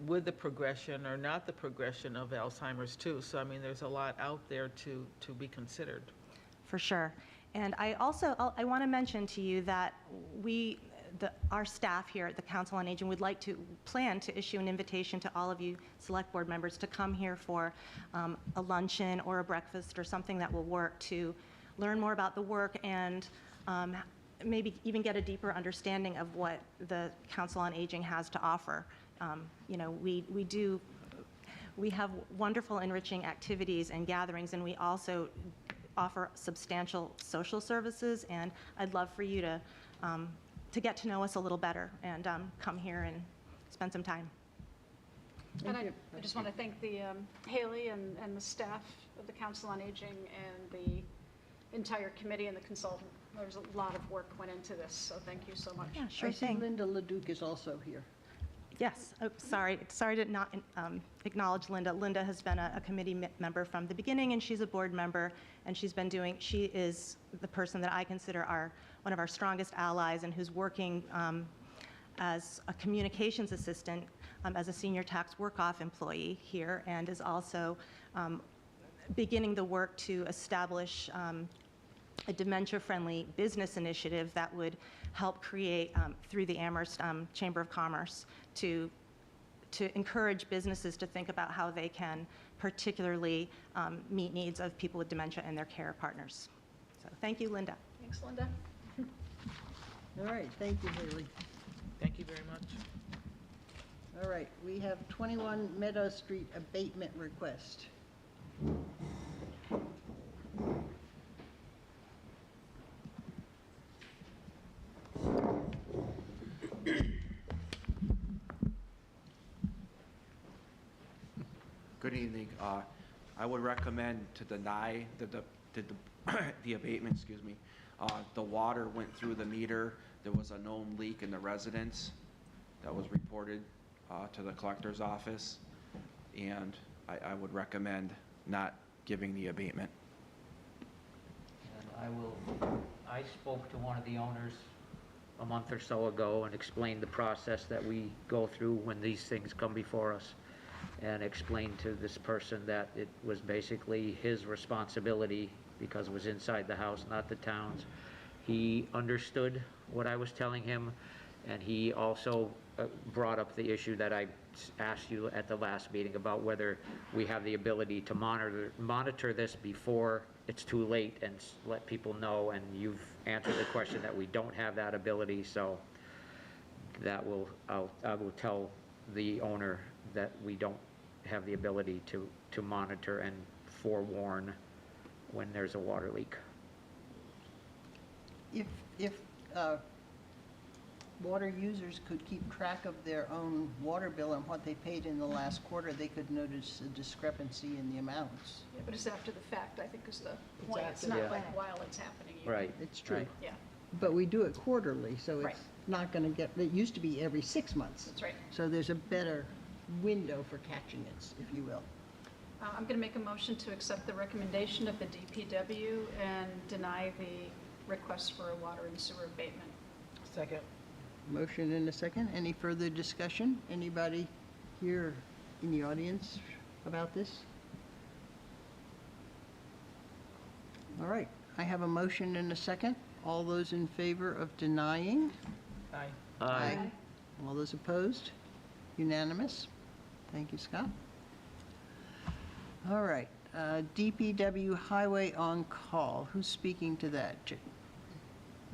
with the progression or not the progression of Alzheimer's too. So, I mean, there's a lot out there to be considered. For sure. And I want to mention to you that our staff here at the Council on Aging would like to plan to issue an invitation to all of you select board members to come here for a luncheon or a breakfast or something that will work to learn more about the work and maybe even get a deeper understanding of what the Council on Aging has to offer. We have wonderful enriching activities and gatherings, and we also offer substantial social services, and I'd love for you to get to know us a little better and come here and spend some time. And I just want to thank the Haley and the staff of the Council on Aging and the entire committee and the consultant. There's a lot of work went into this, so thank you so much. Yeah, sure I see thing. Linda Leduc is also here. Yes, oh, sorry to not acknowledge Linda. Linda has been a committee member from the beginning, and she's a board member, and she is the person that I consider one of our strongest allies, and who's working as a communications assistant, as a senior tax work-off employee here, and is also beginning the work to establish a dementia-friendly business initiative that would help create, through the Amherst Chamber of Commerce, to encourage businesses to think about how they can particularly meet needs of people with dementia and their care partners. So thank you, Linda. Thanks, Linda. All right, thank you, Haley. Thank you very much. All right, we have 21 Meadow Street abatement request. Good evening. I would recommend to deny the abatement, excuse me. The water went through the meter. There was a known leak in the residence that was reported to the collector's office, and I would recommend not giving the abatement. And I spoke to one of the owners a month or so ago and explained the process that we go through when these things come before us, and explained to this person that it was basically his responsibility because it was inside the house, not the town's. He understood what I was telling him, and he also brought up the issue that I asked you at the last meeting about whether we have the ability to monitor this before it's too late and let people know, and you've answered the question that we don't have that ability, so I will tell the owner that we don't have the ability to monitor and forewarn when there's a water leak. If water users could keep track of their own water bill and what they paid in the last quarter, they could notice a discrepancy in the amounts. Yeah, but it's after the fact, I think, is the point. It's after not the like fact. while it's happening. Right. It's true. Right. Yeah, But we do it quarterly, so Right. it's not going to get, it used to be every 6 months. that's right. So there's a better window for catching it, if you will. I'm going to make a motion to accept the recommendation of the DPW and deny the request for a water and sewer abatement. Second. Motion and a second. Any further discussion? Anybody here in the audience about this? All right, I have a motion and a second. All those in favor of denying? Aye. All those opposed? Unanimous? Thank you, Scott. All right, DPW Highway on Call. Who's speaking to that?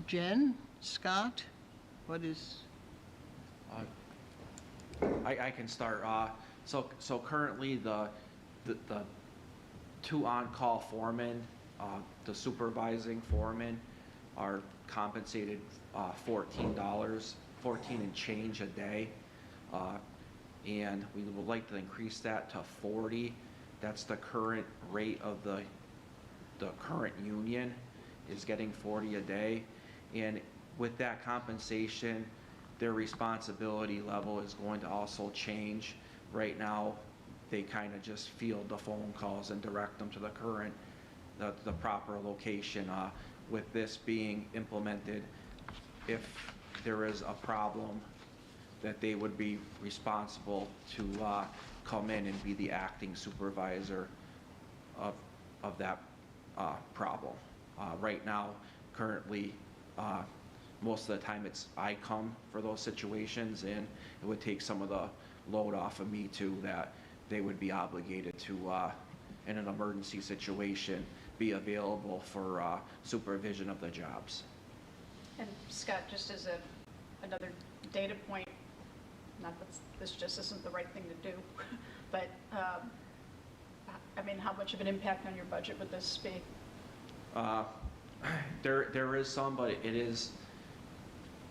Jen? Scott? What is? I can start. So currently the two on-call foremen, the supervising foremen, are compensated $14 and change a day, and we would like to increase that to 40. That's the current rate of the current union is getting 40 a day, and with that compensation, their responsibility level is going to also change. Right now, they kind of just field the phone calls and direct them to the proper location. With this being implemented, if there is a problem, that they would be responsible to come in and be the acting supervisor of that problem. Right now, currently, most of the time I come for those situations, and it would take some of the load off of me too, that they would be obligated to, in an emergency situation, be available for supervision of the jobs. And Scott, just as another data point, not that this just isn't the right thing to do, but, I mean, how much of an impact on your budget would this be? There is some, but it is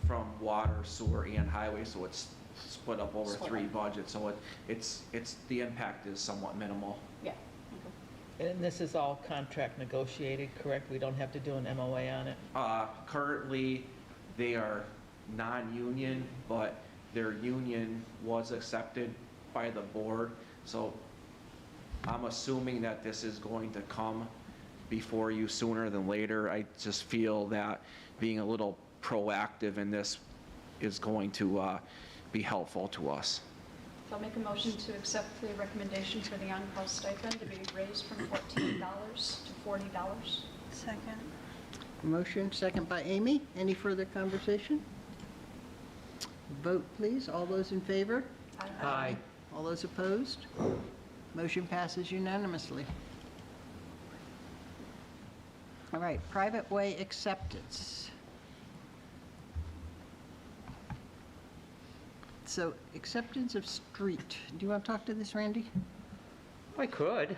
from water, sewer, and highway, so it's split up over Split 3 up. budgets, so the impact is somewhat minimal. Yeah. And this is all contract negotiated, correct? We don't have to do an MOA on it? Currently, they are non-union, but their union was accepted by the board, so I'm assuming that this is going to come before you sooner than later. I just feel that being a little proactive in this is going to be helpful to us. So I'll make a motion to accept the recommendation for the on-call stipend to be raised from $14 to $40. Second. Motion, second by Amy. Any further conversation? Vote, please. All those in favor? Aye. All those opposed? Motion passes unanimously. All right, private way acceptance. So acceptance of street. Do you want to talk to this, Randy? I could.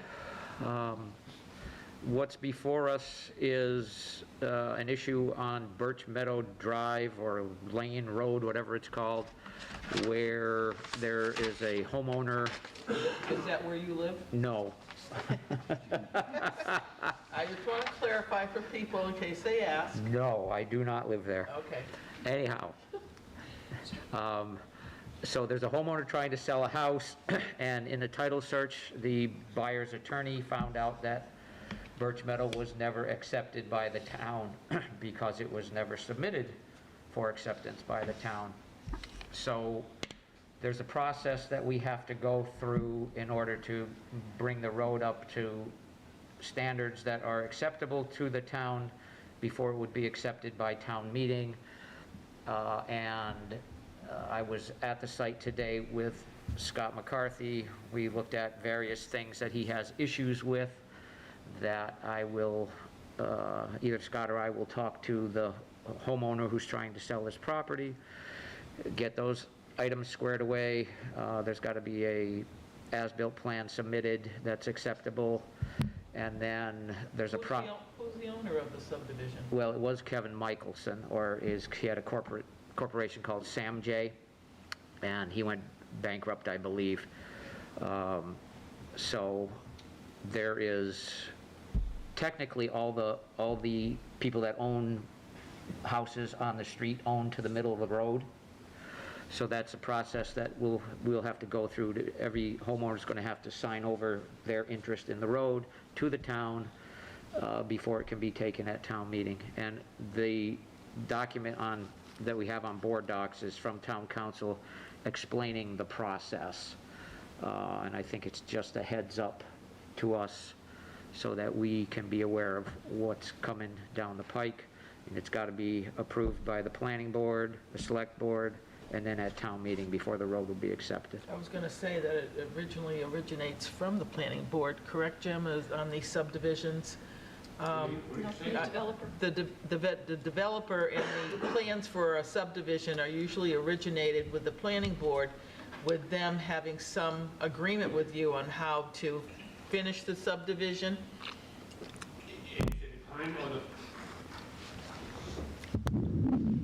What's before us is an issue on Birch Meadow Drive or Lane Road, whatever it's called, where there is a homeowner. Is that where you live? No. I just want to clarify for people in case they ask. No, I do not live there. Okay. Anyhow, so there's a homeowner trying to sell a house, and in the title search, the buyer's attorney found out that Birch Meadow was never accepted by the town because it was never submitted for acceptance by the town. So there's a process that we have to go through in order to bring the road up to standards that are acceptable to the town before it would be accepted by town meeting. I was at the site today with Scott McCarthy. We looked at various things that he has issues with that I will, either Scott or I will talk to the homeowner who's trying to sell his property, get those items squared away. There's got to be a as-built plan submitted that's acceptable, and then there's a Who's the owner of the subdivision? well, it was Kevin Michelson, or he had a corporation called Sam J, and he went bankrupt, I believe. So there is technically all the people that own houses on the street own to the middle of the road. So that's a process that we'll have to go through. Every homeowner's going to have to sign over their interest in the road to the town before it can be taken at town meeting. And the document that we have on board docs is from town council explaining the process. And I think it's just a heads up to us so that we can be aware of what's coming down the pike. And it's got to be approved by the planning board, the select board, and then at town meeting before the road will be accepted. I was going to say that it originally originates from the planning board, correct, Jim, is on these subdivisions? The developer and the plans for a subdivision are usually originated with the planning board, with them having some agreement with you on how to finish the subdivision.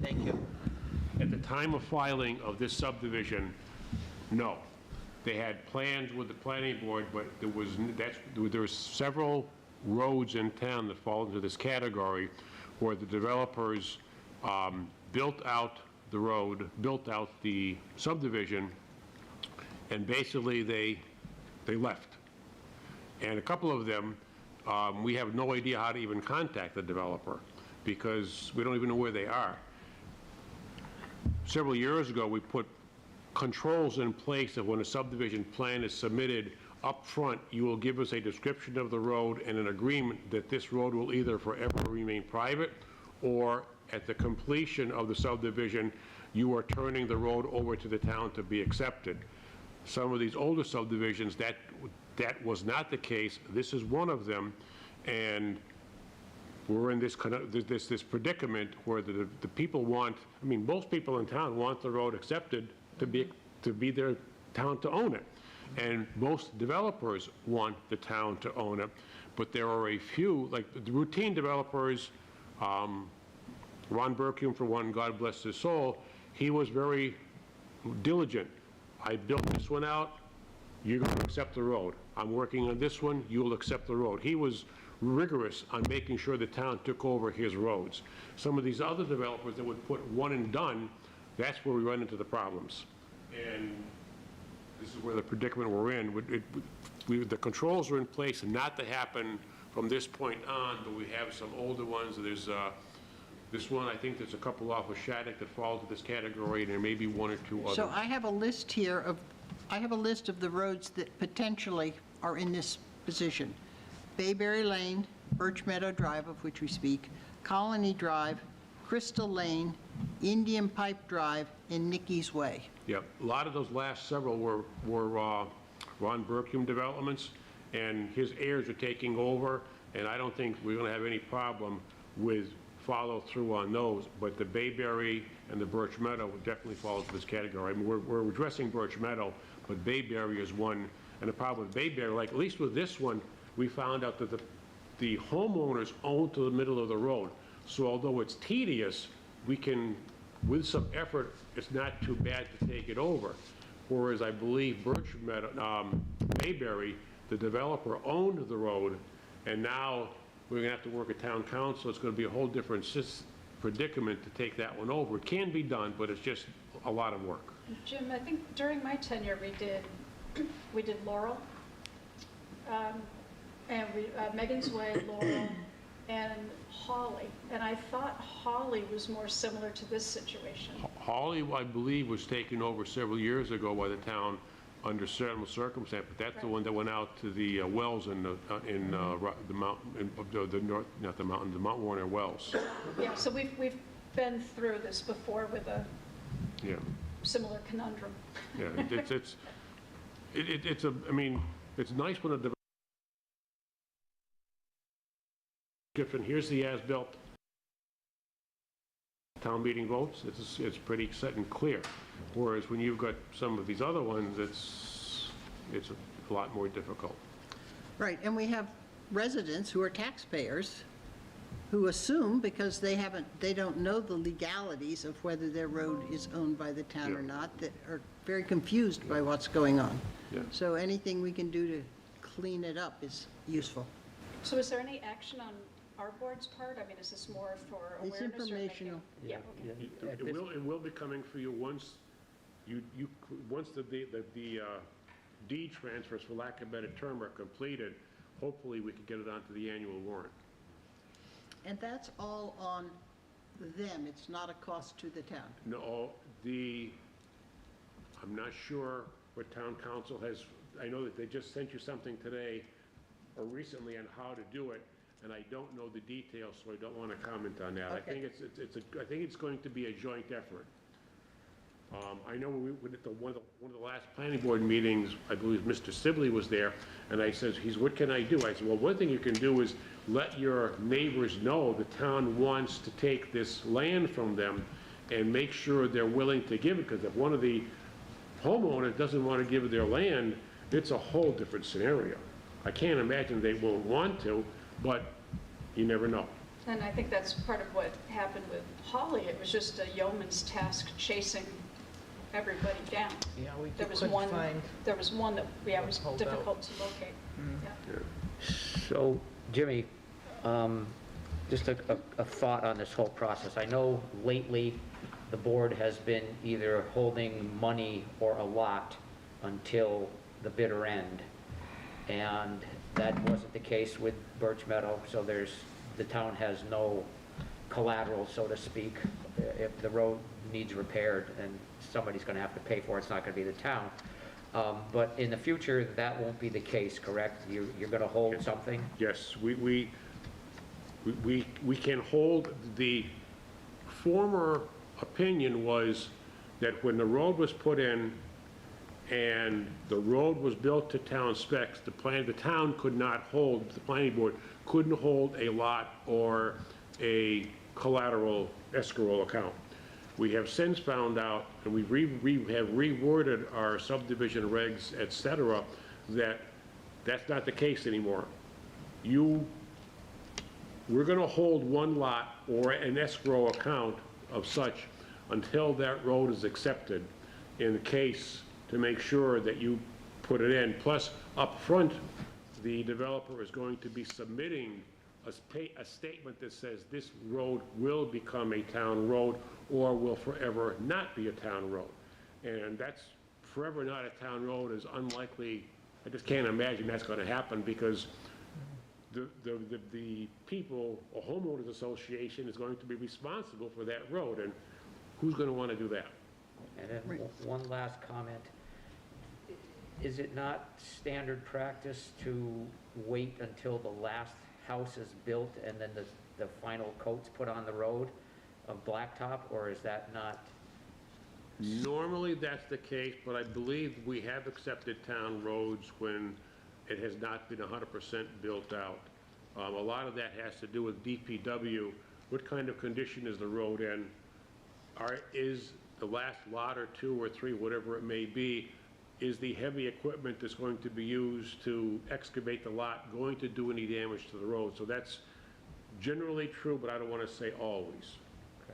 Thank you. At the time of filing of this subdivision, no. They had plans with the planning board, but there were several roads in town that fall into this category where the developers built out the road, built out the subdivision, and basically they left. And a couple of them, we have no idea how to even contact the developer because we don't even know where they are. Several years ago, we put controls in place that when a subdivision plan is submitted up front, you will give us a description of the road and an agreement that this road will either forever remain private or at the completion of the subdivision, you are turning the road over to the town to be accepted. Some of these older subdivisions, that was not the case. This is one of them, and we're in this predicament where the people want, I mean, most people in town want the road accepted to be to be their town to own it. And most developers want the town to own it, but there are a few, like the routine developers, Ron Berkium, for one, God bless his soul, he was very diligent. I built this one out, you're going to accept the road. I'm working on this one, you'll accept the road. He was rigorous on making sure the town took over his roads. Some of these other developers that would put one and done, that's where we run into the problems. And this is where the predicament we're in. The controls are in place not to happen from this point on, but we have some older ones. There's this one, I think there's a couple off of Shattuck that fall into this category, and there may be one or two others. So I have a list here of, I have a list of the roads that potentially are in this position. Bayberry Lane, Birch Meadow Drive, of which we speak, Colony Drive, Crystal Lane, Indian Pipe Drive, and Nicky's Way. Yep, a lot of those last several were Ron Berkium developments, and his heirs are taking over, and I don't think we're gonna have any problem with follow through on those, but the Bayberry and the Birch Meadow would definitely fall into this category. I mean, we're addressing Birch Meadow, but Bayberry is one, and the problem with Bayberry, like at least with this one, we found out that the homeowners own to the middle of the road. So although it's tedious, we can, with some effort, it's not too bad to take it over. Whereas I believe Birch Meadow, Bayberry, the developer owned the road, and now we're gonna have to work at town council. It's gonna be a whole different predicament to take that one over. It can be done, but it's just a lot of work. Jim, I think during my tenure, we did Laurel, and Megan's Way, Laurel, and Hawley. And I thought Hawley was more similar to this situation. Hawley, I believe, was taken over several years ago by the town under certain circumstances, but that's the one that went out to the wells in the mountain, the north, not the mountain, the Mount Warner wells. Yeah, so we've been through this before with a Yeah. similar conundrum. Yeah, it's I mean, it's nice when a developer, different, here's the as-built town meeting votes, it's pretty set and clear. Whereas when you've got some of these other ones, it's a lot more difficult. Right, and we have residents who are taxpayers who assume, because they don't know the legalities of whether their road is owned by the town or not, that are very confused by what's going on. Yeah. So anything we can do to clean it up is useful. So is there any action on our board's part? I mean, is this more for awareness? It's informational. Yeah, okay. It will be coming for you once once the deed transfers, for lack of a better term, are completed. Hopefully, we can get it onto the annual warrant. And that's all on them, it's not a cost to the town. No, I'm not sure what town council has, I know that they just sent you something today or recently on how to do it, and I don't know the details, so I don't want to comment on that. I think I think it's going to be a joint effort. I know when we at one of the last planning board meetings, I believe Mr. Sibley was there, and I said, what can I do? I said, well, one thing you can do is let your neighbors know the town wants to take this land from them and make sure they're willing to give it, because if one of the homeowners doesn't want to give their land, it's a whole different scenario. I can't imagine they won't want to, but you never know. And I think that's part of what happened with Hawley. It was just a yeoman's task chasing everybody down. Yeah, we There was couldn't one. find. There was one that was Hold out. difficult to locate. Yeah. So, Jimmy, just a thought on this whole process. I know lately the board has been either holding money or a lot until the bitter end. And that wasn't the case with Birch Meadow, so the town has no collateral, so to speak. If the road needs repaired and somebody's gonna have to pay for it, it's not gonna be the town. But in the future, that won't be the case, correct? You're gonna hold something? Yes, we can hold. The former opinion was that when the road was put in and the road was built to town specs, the town could not hold, the planning board couldn't hold a lot or a collateral escrow account. We have since found out, and we have reworded our subdivision regs, et cetera, that that's not the case anymore. We're gonna hold one lot or an escrow account of such until that road is accepted in the case to make sure that you put it in. Plus, up front, the developer is going to be submitting a statement that says this road will become a town road or will forever not be a town road. And that's forever not a town road is unlikely. I just can't imagine that's gonna happen because the people, a homeowners association is going to be responsible for that road, and who's gonna wanna do that? And then one last comment. Is it not standard practice to wait until the last house is built and then the final coat's put on the road of blacktop, or is that not? Normally, that's the case, but I believe we have accepted town roads when it has not been 100% built out. A lot of that has to do with DPW. What kind of condition is the road in? Is the last lot or two or three, whatever it may be, is the heavy equipment that's going to be used to excavate the lot going to do any damage to the road? So that's generally true, but I don't want to say always.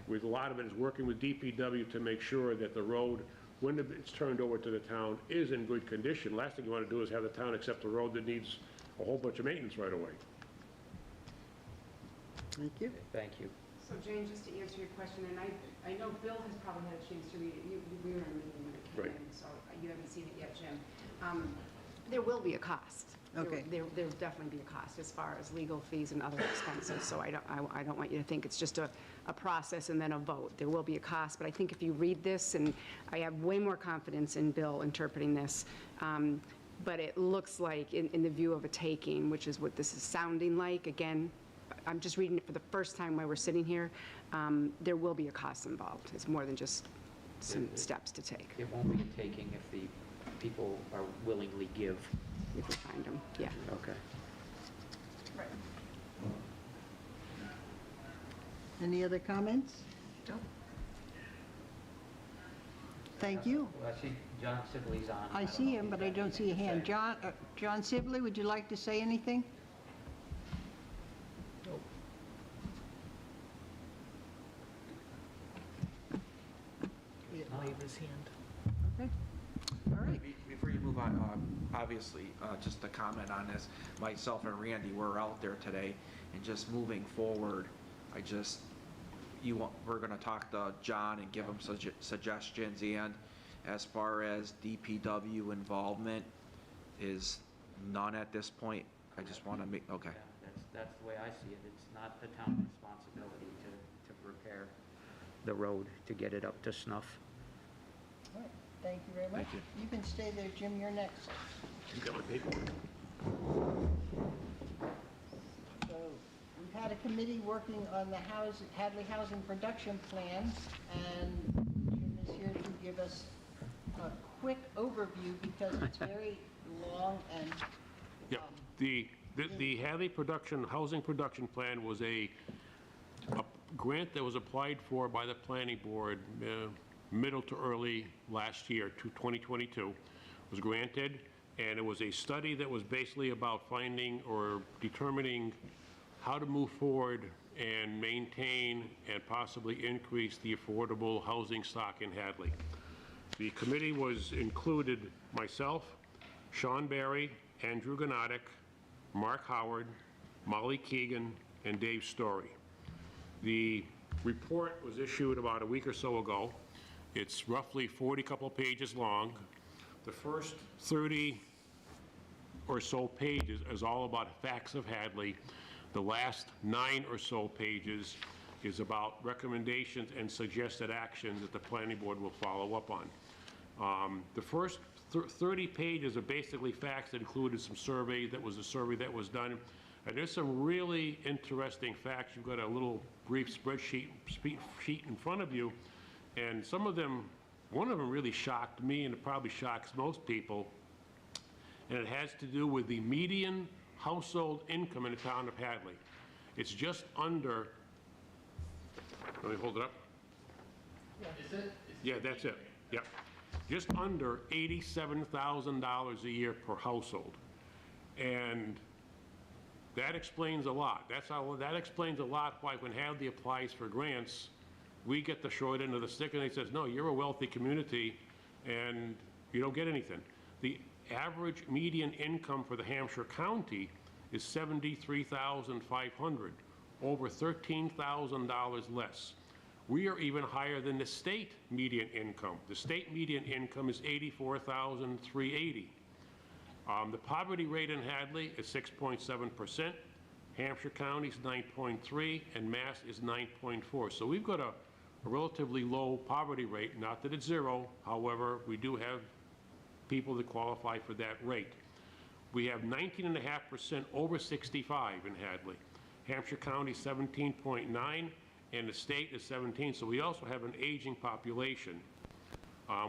With a lot of it is working with DPW to make sure that the road, when it's turned over to the town, is in good condition. Last thing you want to do is have the town accept a road that needs a whole bunch of maintenance right away. Thank you. Thank you. So Jane, just to answer your question, and I know Bill has probably had a chance to read it. We were in a meeting when it came Right. in, so you haven't seen it yet, Jim. There will be a cost. Okay. There'll definitely be a cost as far as legal fees and other expenses, so I don't want you to think it's just a process and then a vote. There will be a cost, but I think if you read this, and I have way more confidence in Bill interpreting this, but it looks like in the view of a taking, which is what this is sounding like, again, I'm just reading it for the first time while we're sitting here, there will be a cost involved. It's more than just some steps to take. It won't be a taking if the people are willingly give. If we find them, yeah. Okay. Any other comments? No. Thank you. Well, I see John Sibley's on. I don't see know him, if but he's I got don't see a anything to hand. say. John Sibley, would you like to say anything? He didn't wave his hand. Okay. All right. Before you move on, obviously, just to comment on this, myself and Randy were out there today, and just moving forward, we're gonna talk to John and give him suggestions, and as far as DPW involvement is none at this point. I just wanna make, okay. Yeah, that's the way I see it. It's not the town's responsibility to repair the road, to get it up to snuff. All right. Thank you very much. Thank you. You can stay there, Jim, you're next. You got my paperwork. So we've had a committee working on the Hadley Housing Production Plan, and Jim is here to give us a quick overview because it's very long and, Yep. The Hadley Housing Production Plan was a grant that was applied for by the planning board middle to early last year, 2022, was granted, and it was a study that was basically about finding or determining how to move forward and maintain and possibly increase the affordable housing stock in Hadley. The committee included myself, Sean Barry, Andrew Gnotic, Mark Howard, Molly Keegan, and Dave Story. The report was issued about a week or so ago. It's roughly 40 couple pages long. The first 30 or so pages is all about facts of Hadley. The last 9 or so pages is about recommendations and suggested actions that the planning board will follow up on. The first 30 pages are basically facts that included some survey that was done. And there's some really interesting facts. You've got a little brief spreadsheet sheet in front of you. And some of them, one of them really shocked me, and it probably shocks most people. And it has to do with the median household income in the town of Hadley. It's just under, let me hold it up. Is it? Yeah, that's it, yep. Just under $87,000 a year per household. And that explains a lot. That explains a lot why when Hadley applies for grants, we get the short end of the stick and they says, no, you're a wealthy community and you don't get anything. The average median income for the Hampshire County is $73,500, over $13,000 less. We are even higher than the state median income. The state median income is $84,380. The poverty rate in Hadley is 6.7%. Hampshire County is 9.3, and Mass is 9.4. So we've got a relatively low poverty rate, not that it's zero. However, we do have people that qualify for that rate. We have 19.5% over 65 in Hadley. Hampshire County 17.9, and the state is 17. So we also have an aging population.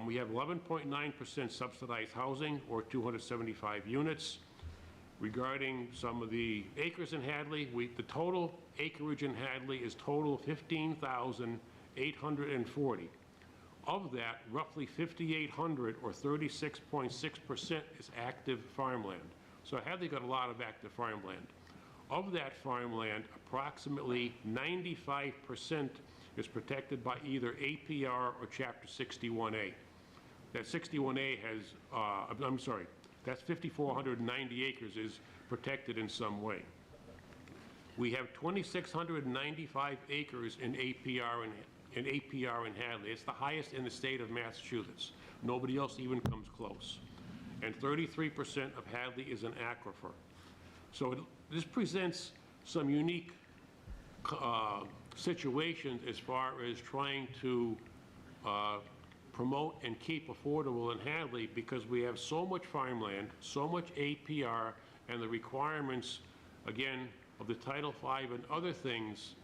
We have 11.9% subsidized housing, or 275 units. Regarding some of the acres in Hadley, the total acreage in Hadley is total 15,840. Of that, roughly 5,800, or 36.6%, is active farmland. So Hadley got a lot of active farmland. Of that farmland, approximately 95% is protected by either APR or Chapter 61A. That 61A has, I'm sorry, that's 5,490 acres is protected in some way. We have 2,695 acres in APR in Hadley. It's the highest in the state of Massachusetts. Nobody else even comes close. And 33% of Hadley is an aquifer. So this presents some unique situations as far as trying to promote and keep affordable in Hadley, because we have so much farmland, so much APR, and the requirements, again, of the Title V and other things,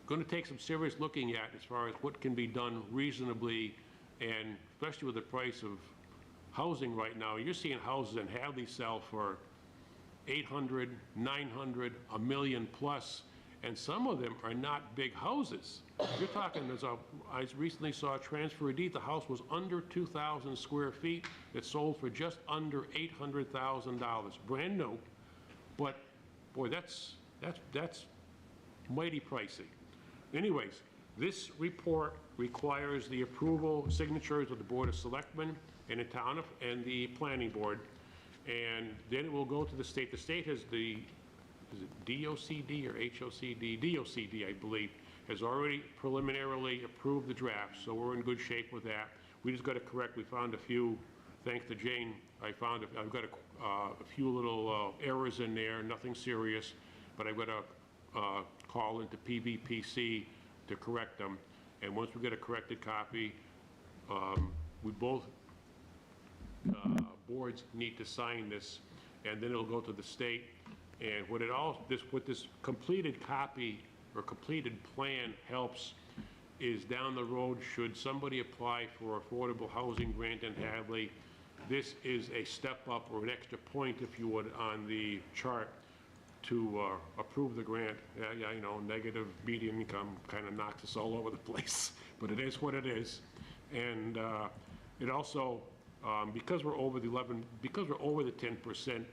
going to take some serious looking at as far as what can be done reasonably, and especially with the price of housing right now. You're seeing houses in Hadley sell for 800, 900, $1 million plus, and some of them are not big houses. You're talking, I recently saw a transfer deed, the house was under 2,000 square feet, it sold for just under $800,000, brand new, but boy, that's mighty pricey. Anyways, this report requires the approval, signatures of the Board of Selectmen and the town and the planning board, and then it will go to the state. The state has the, is it DOCD or HOCD? DOCD, I believe, has already preliminarily approved the draft, so we're in good shape with that. We just got to correct, we found a few, thanks to Jane, I've got a few little errors in there, nothing serious, but I've got to call into PVPC to correct them. And once we get a corrected copy, we both boards need to sign this, and then it'll go to the state. And what this completed copy or completed plan helps is down the road, should somebody apply for affordable housing grant in Hadley, this is a step up or an extra point, if you would, on the chart to approve the grant. Yeah, you know, negative median income kind of knocks us all over the place, but it is what it is. And it also, because we're over the 10%,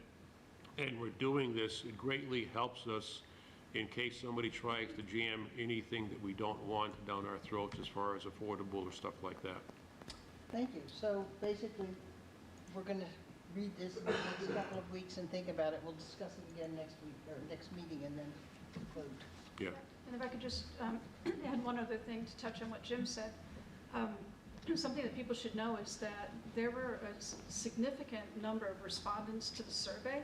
and we're doing this, it greatly helps us in case somebody tries to jam anything that we don't want down our throats as far as affordable or stuff like that. Thank you. So basically, we're going to read this in the next couple of weeks and think about it. We'll discuss it again next week, or next meeting, and then conclude. Yeah. And if I could just add one other thing to touch on what Jim said. Something that people should know is that there were a significant number of respondents to the survey.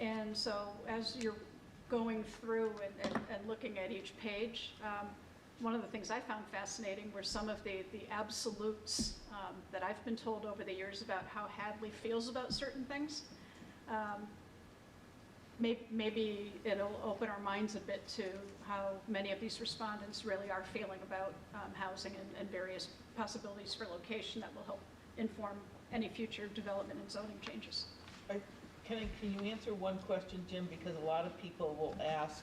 And so as you're going through and looking at each page, one of the things I found fascinating were some of the absolutes that I've been told over the years about how Hadley feels about certain things. Maybe it'll open our minds a bit to how many of these respondents really are feeling about housing and various possibilities for location that will help inform any future development and zoning changes. Can you answer one question, Jim? Because a lot of people will ask,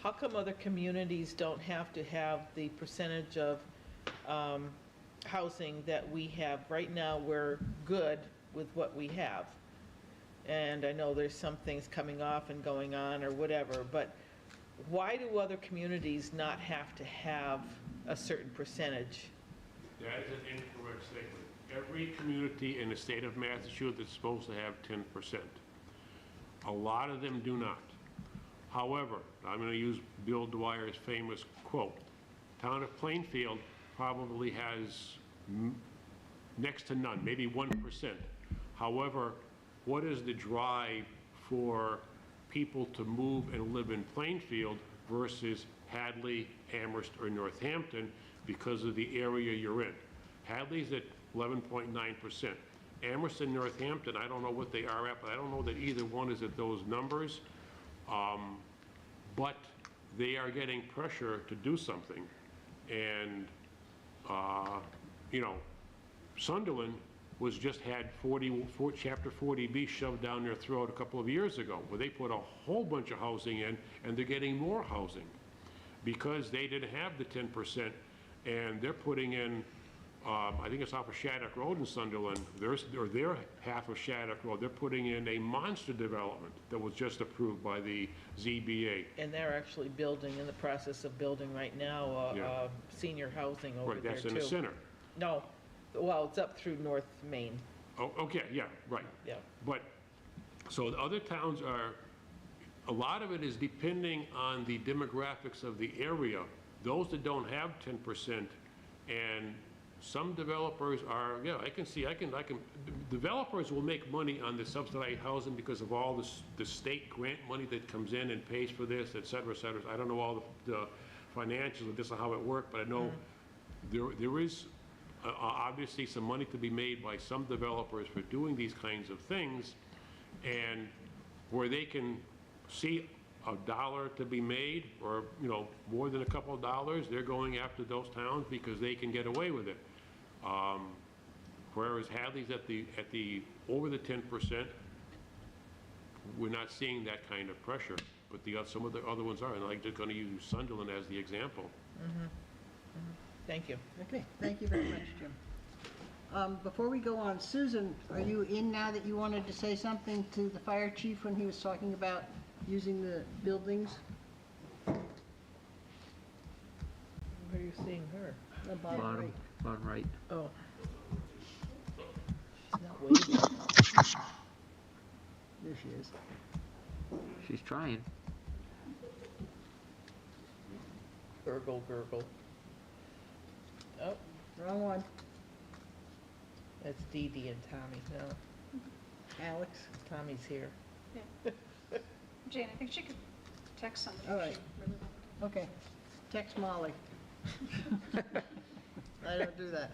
How come other communities don't have to have the percentage of housing that we have? Right now, we're good with what we have. And I know there's some things coming off and going on or whatever, but why do other communities not have to have a certain percentage? That is an incorrect statement. Every community in the state of Massachusetts is supposed to have 10%. A lot of them do not. However, I'm going to use Bill Dwyer's famous quote. Town of Plainfield probably has next to none, maybe 1%. However, what is the drive for people to move and live in Plainfield versus Hadley, Amherst, or Northampton because of the area you're in? Hadley's at 11.9%. Amherst and Northampton, I don't know what they are at, but I don't know that either one is at those numbers. But they are getting pressure to do something. And, you know, Sunderland was just had Chapter 40B shoved down their throat a couple of years ago, where they put a whole bunch of housing in, and they're getting more housing because they didn't have the 10%, and they're putting in, I think it's off of Shattuck Road in Sunderland, their half of Shattuck Road, they're putting in a monster development that was just approved by the ZBA. And they're actually building, in the process of building right now, Yeah. senior housing over Right, there that's too. in the center. No, well, it's up through North Main. Oh, okay, yeah, right. Yeah. But, so the other towns are, a lot of it is depending on the demographics of the area. Those that don't have 10%, and some developers are, yeah, I can, developers will make money on the subsidized housing because of all the state grant money that comes in and pays for this, et cetera, et cetera. I don't know all the financials of this and how it works, but I know there is obviously some money to be made by some developers for doing these kinds of things, and where they can see $1 to be made, or, you know, more than a couple of dollars, they're going after those towns because they can get away with it. Whereas Hadley's at the over the 10%, we're not seeing that kind of pressure, but some of the other ones are, and I'm just going to use Sunderland as the example. Thank you. Okay, thank you very much, Jim. Before we go on, Susan, are you in now that you wanted to say something to the fire chief when he was talking about using the buildings? Where are you seeing her? The bottom right. Bottom right. Oh. She's not waving. There she is. She's trying. Gurgle, gurgle. Oh, Wrong one. that's Dee Dee and Tommy now. Alex. Tommy's here. Jane, I think she could text somebody. All if right. she really wanted to. Okay. Text Molly. I don't do that.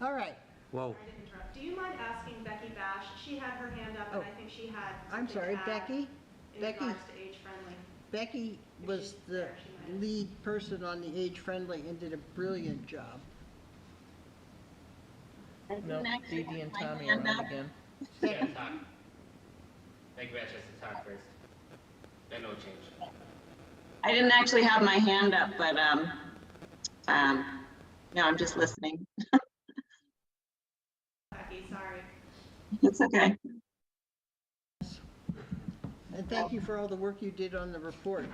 All right. Whoa. Sorry to interrupt. Do you mind asking Becky Bash? She had her hand up, and I think she had I'm something sorry, to add Becky? in Becky? regards to age-friendly. Becky was the lead person on the age-friendly and did a brilliant job. No, Dee Dee and Tommy are on again. Yeah, talk. Thank you, Manchester, talk first. Then no change. I didn't actually have my hand up, but no, I'm just listening. Becky, sorry. It's okay. And thank you for all the work you did on the report.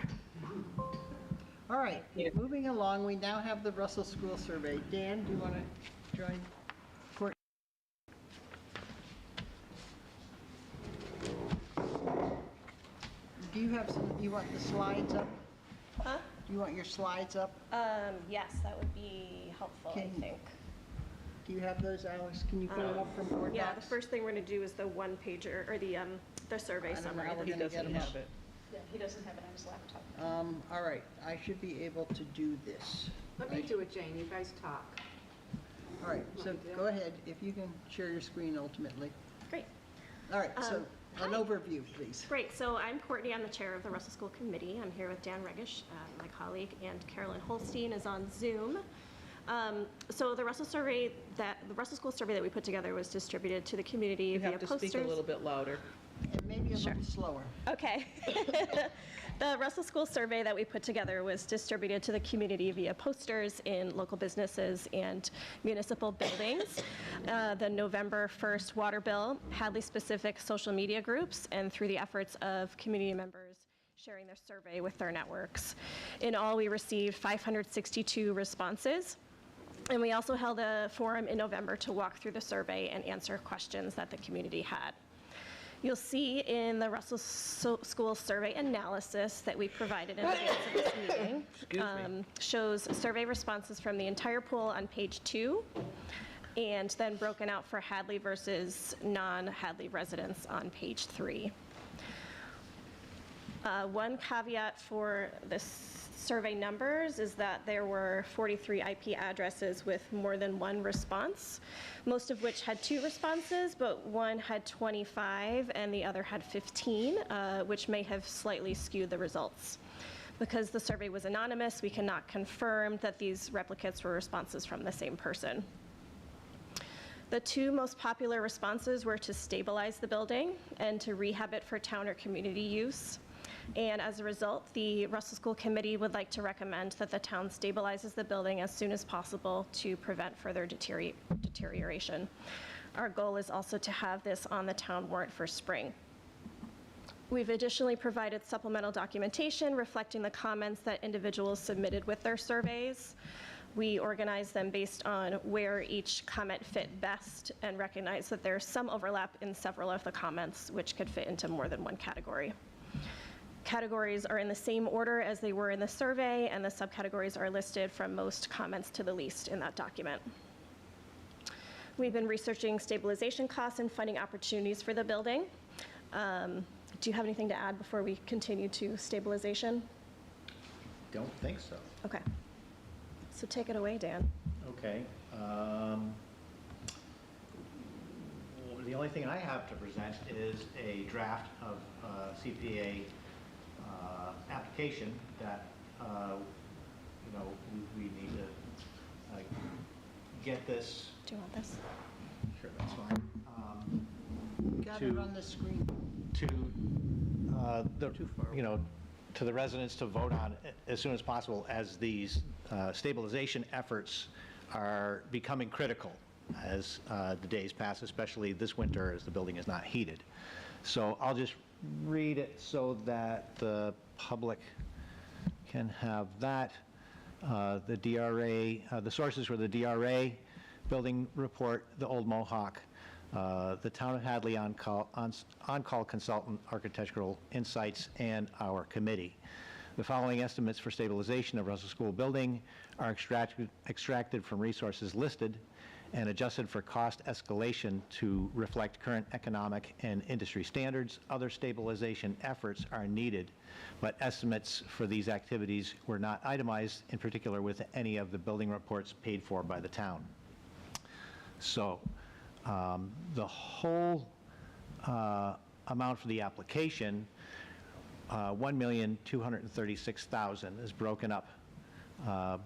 All right, moving along, we now have the Russell School Survey. Dan, do you want to join Court? Do you have some, you want the slides up? Huh? Do you want your slides up? Yes, that would be helpful, I Can- think. Do you have those, Alex? Can you pull it up from Board Yeah, the Docs? first thing we're gonna do is the one pager, or the survey I don't know summary. how we're He gonna get doesn't them up. have it. Yeah, he doesn't have it on his laptop. All right, I should be able to do this. Let me do it, Jane, you guys talk. All right, so go ahead, if you can share your screen ultimately. Great. All right, so an overview, please. Great, so I'm Courtney, I'm the chair of the Russell School Committee. I'm here with Dan Regish, my colleague, and Carolyn Holstein is on Zoom. So the Russell School survey that we put together was distributed to the community You via have to posters. speak a little bit louder. And maybe a little slower. Okay. The Russell School survey that we put together was distributed to the community via posters in local businesses and municipal buildings. The November 1st water bill, Hadley-specific social media groups, and through the efforts of community members sharing their survey with their networks. In all, we received 562 responses. And we also held a forum in November to walk through the survey and answer questions that the community had. You'll see in the Russell School survey analysis that we provided in advance of this meeting, shows survey responses from the entire pool on page 2, and then broken out for Hadley versus non-Hadley residents on page 3. One caveat for this survey numbers is that there were 43 IP addresses with more than one response, most of which had 2 responses, but one had 25 and the other had 15, which may have slightly skewed the results. Because the survey was anonymous, we cannot confirm that these replicates were responses from the same person. The 2 most popular responses were to stabilize the building and to rehab it for town or community use. And as a result, the Russell School Committee would like to recommend that the town stabilizes the building as soon as possible to prevent further deterioration. Our goal is also to have this on the town warrant for spring. We've additionally provided supplemental documentation reflecting the comments that individuals submitted with their surveys. We organized them based on where each comment fit best and recognize that there's some overlap in several of the comments, which could fit into more than one category. Categories are in the same order as they were in the survey, and the subcategories are listed from most comments to the least in that document. We've been researching stabilization costs and funding opportunities for the building. Do you have anything to add before we continue to stabilization? Don't think so. Okay. So take it away, Dan. Okay. The only thing I have to present is a draft of CPA application that, we need to get this. Do you want this? Sure, that's fine. Got it on the screen. To the residents to vote on as soon as possible, as these stabilization efforts are becoming critical as the days pass, especially this winter as the building is not heated. So I'll just read it so that the public can have that. The DRA, the sources were the DRA, building report, the Old Mohawk, the Town of Hadley on-call consultant, Architectural Insights, and our committee. The following estimates for stabilization of Russell School building are extracted from resources listed and adjusted for cost escalation to reflect current economic and industry standards. Other stabilization efforts are needed, but estimates for these activities were not itemized, in particular with any of the building reports paid for by the town. So the whole amount for the application, $1,236,000, is broken up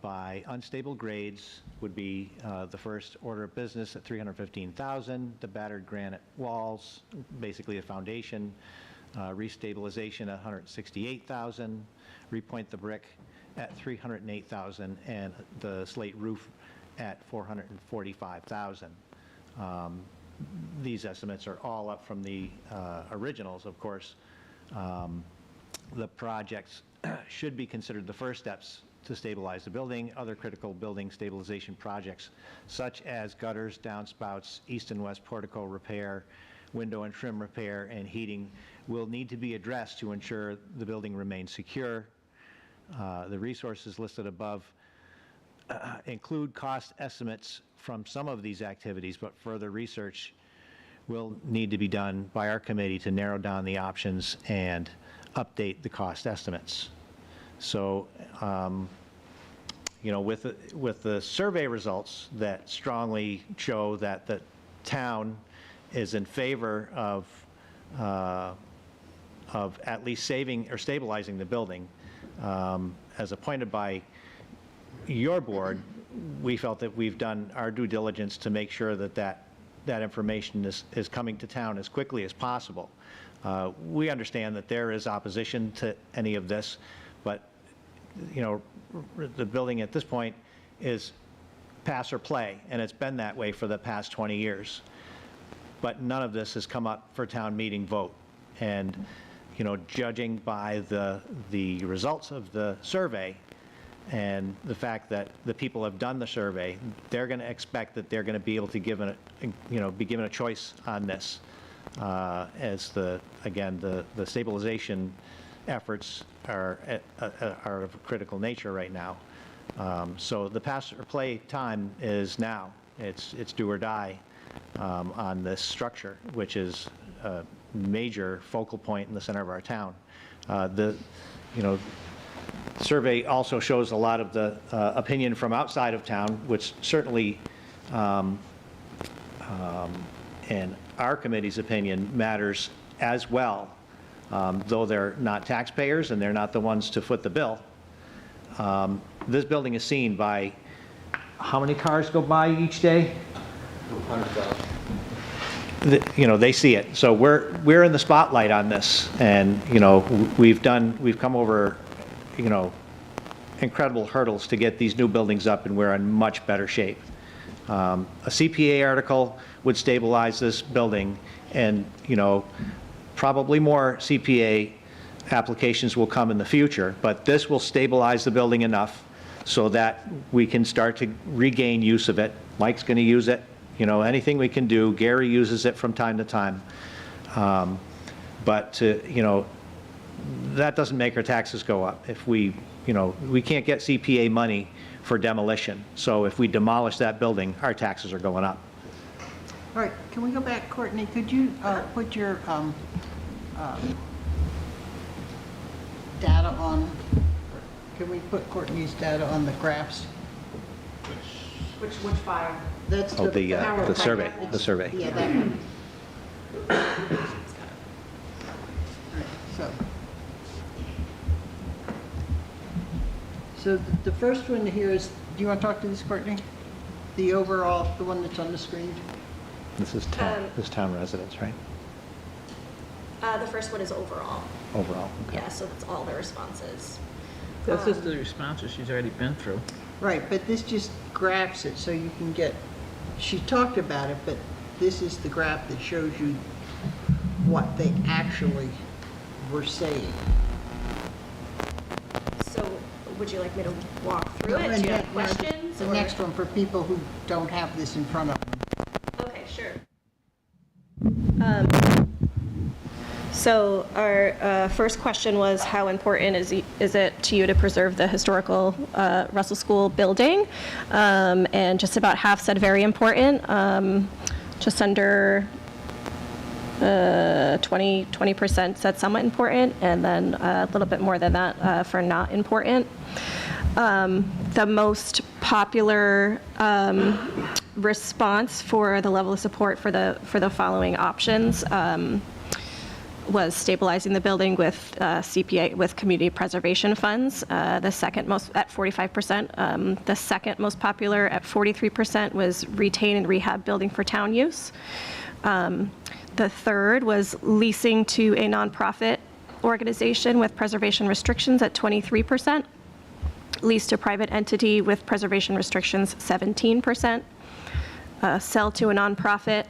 by unstable grades would be the first order of business at $315,000, the battered granite walls, basically a foundation, restabilization at $168,000, repoint the brick at $308,000, and the slate roof at $445,000. These estimates are all up from the originals, of course. The projects should be considered the first steps to stabilize the building. Other critical building stabilization projects, such as gutters, downspouts, east and west portico repair, window and trim repair, and heating, will need to be addressed to ensure the building remains secure. The resources listed above include cost estimates from some of these activities, but further research will need to be done by our committee to narrow down the options and update the cost estimates. So, with the survey results that strongly show that the town is in favor of at least saving or stabilizing the building, as appointed by your board, we felt that we've done our due diligence to make sure that that information is coming to town as quickly as possible. We understand that there is opposition to any of this, but, you know, the building at this point is pass or play, and it's been that way for the past 20 years. But none of this has come up for town meeting vote. And, you know, judging by the results of the survey and the fact that the people have done the survey, they're going to expect that they're going to be able to give be given a choice on this, as again, the stabilization efforts are of a critical nature right now. So the pass or play time is now. It's do or die on this structure, which is a major focal point in the center of our town. Survey also shows a lot of the opinion from outside of town, which certainly, in our committee's opinion, matters as well, though they're not taxpayers and they're not the ones to foot the bill. This building is seen by, how many cars go by each day? They see it. So we're in the spotlight on this, and we've come over incredible hurdles to get these new buildings up, and we're in much better shape. A CPA article would stabilize this building, and probably more CPA applications will come in the future, but this will stabilize the building enough so that we can start to regain use of it. Mike's going to use it. Anything we can do. Gary uses it from time to time. But that doesn't make our taxes go up. If we can't get CPA money for demolition. So if we demolish that building, our taxes are going up. All right, can we go back, Courtney? Could you put your data on, can we put Courtney's data on the graphs? Which file? That's the survey. The survey. Yeah, that one. All right, so the first one here is, do you want to talk to this, Courtney? The overall, the one that's on the screen? This is town residents, right? The first one is overall. Overall, okay. Yeah, so that's all the responses. That's just the responses she's already been through. Right, but this just graphs it so you can get, she talked about it, but this is the graph that shows you what they actually were saying. So would you like me to walk through it? Do you have questions? The next one for people who don't have this in front of them. Okay, sure. So our first question was, how important is it to you to preserve the historical Russell School building? And just about half said very important. Just under 20% said somewhat important, and then a little bit more than that for not important. The most popular response for the level of support for the following options was stabilizing the building with CPA, with community preservation funds. The second most, at 45%. The second most popular at 43% was retain and rehab building for town use. The third was leasing to a nonprofit organization with preservation restrictions at 23%. Lease to private entity with preservation restrictions, 17%. Sell to a nonprofit,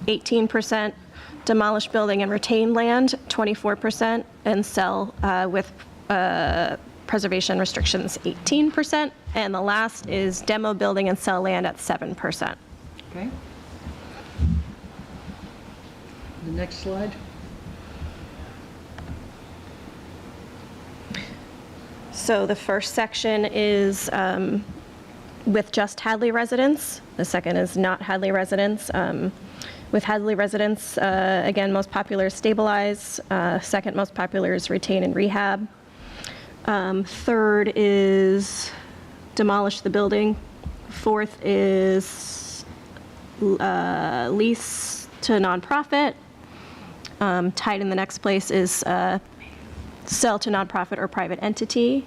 18%. Demolish building and retain land, 24%, and sell with preservation restrictions, 18%. And the last is demo building and sell land at 7%. Okay. The next slide. So the first section is with just Hadley residents. The second is not Hadley residents. With Hadley residents, again, most popular is stabilize. Second most popular is retain and rehab. Third is demolish the building. Fourth is lease to a nonprofit. Tied in the next place is sell to nonprofit or private entity.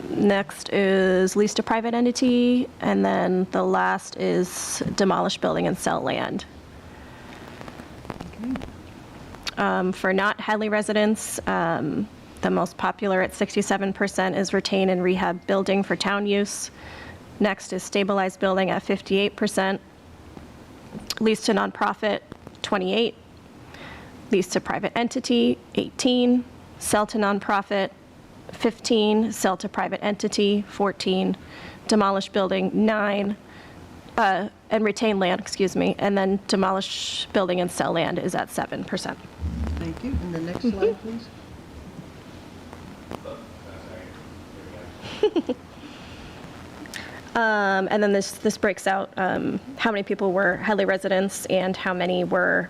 Next is lease to private entity, and then the last is demolish building and sell land. For not Hadley residents, the most popular at 67% is retain and rehab building for town use. Next is stabilized building at 58%. Lease to nonprofit, 28. Lease to private entity, 18. Sell to nonprofit, 15. Sell to private entity, 14. Demolish building, 9. And retain land, and then demolish building and sell land is at 7%. Thank you. And the next slide, please. And then this breaks out how many people were Hadley residents and how many were,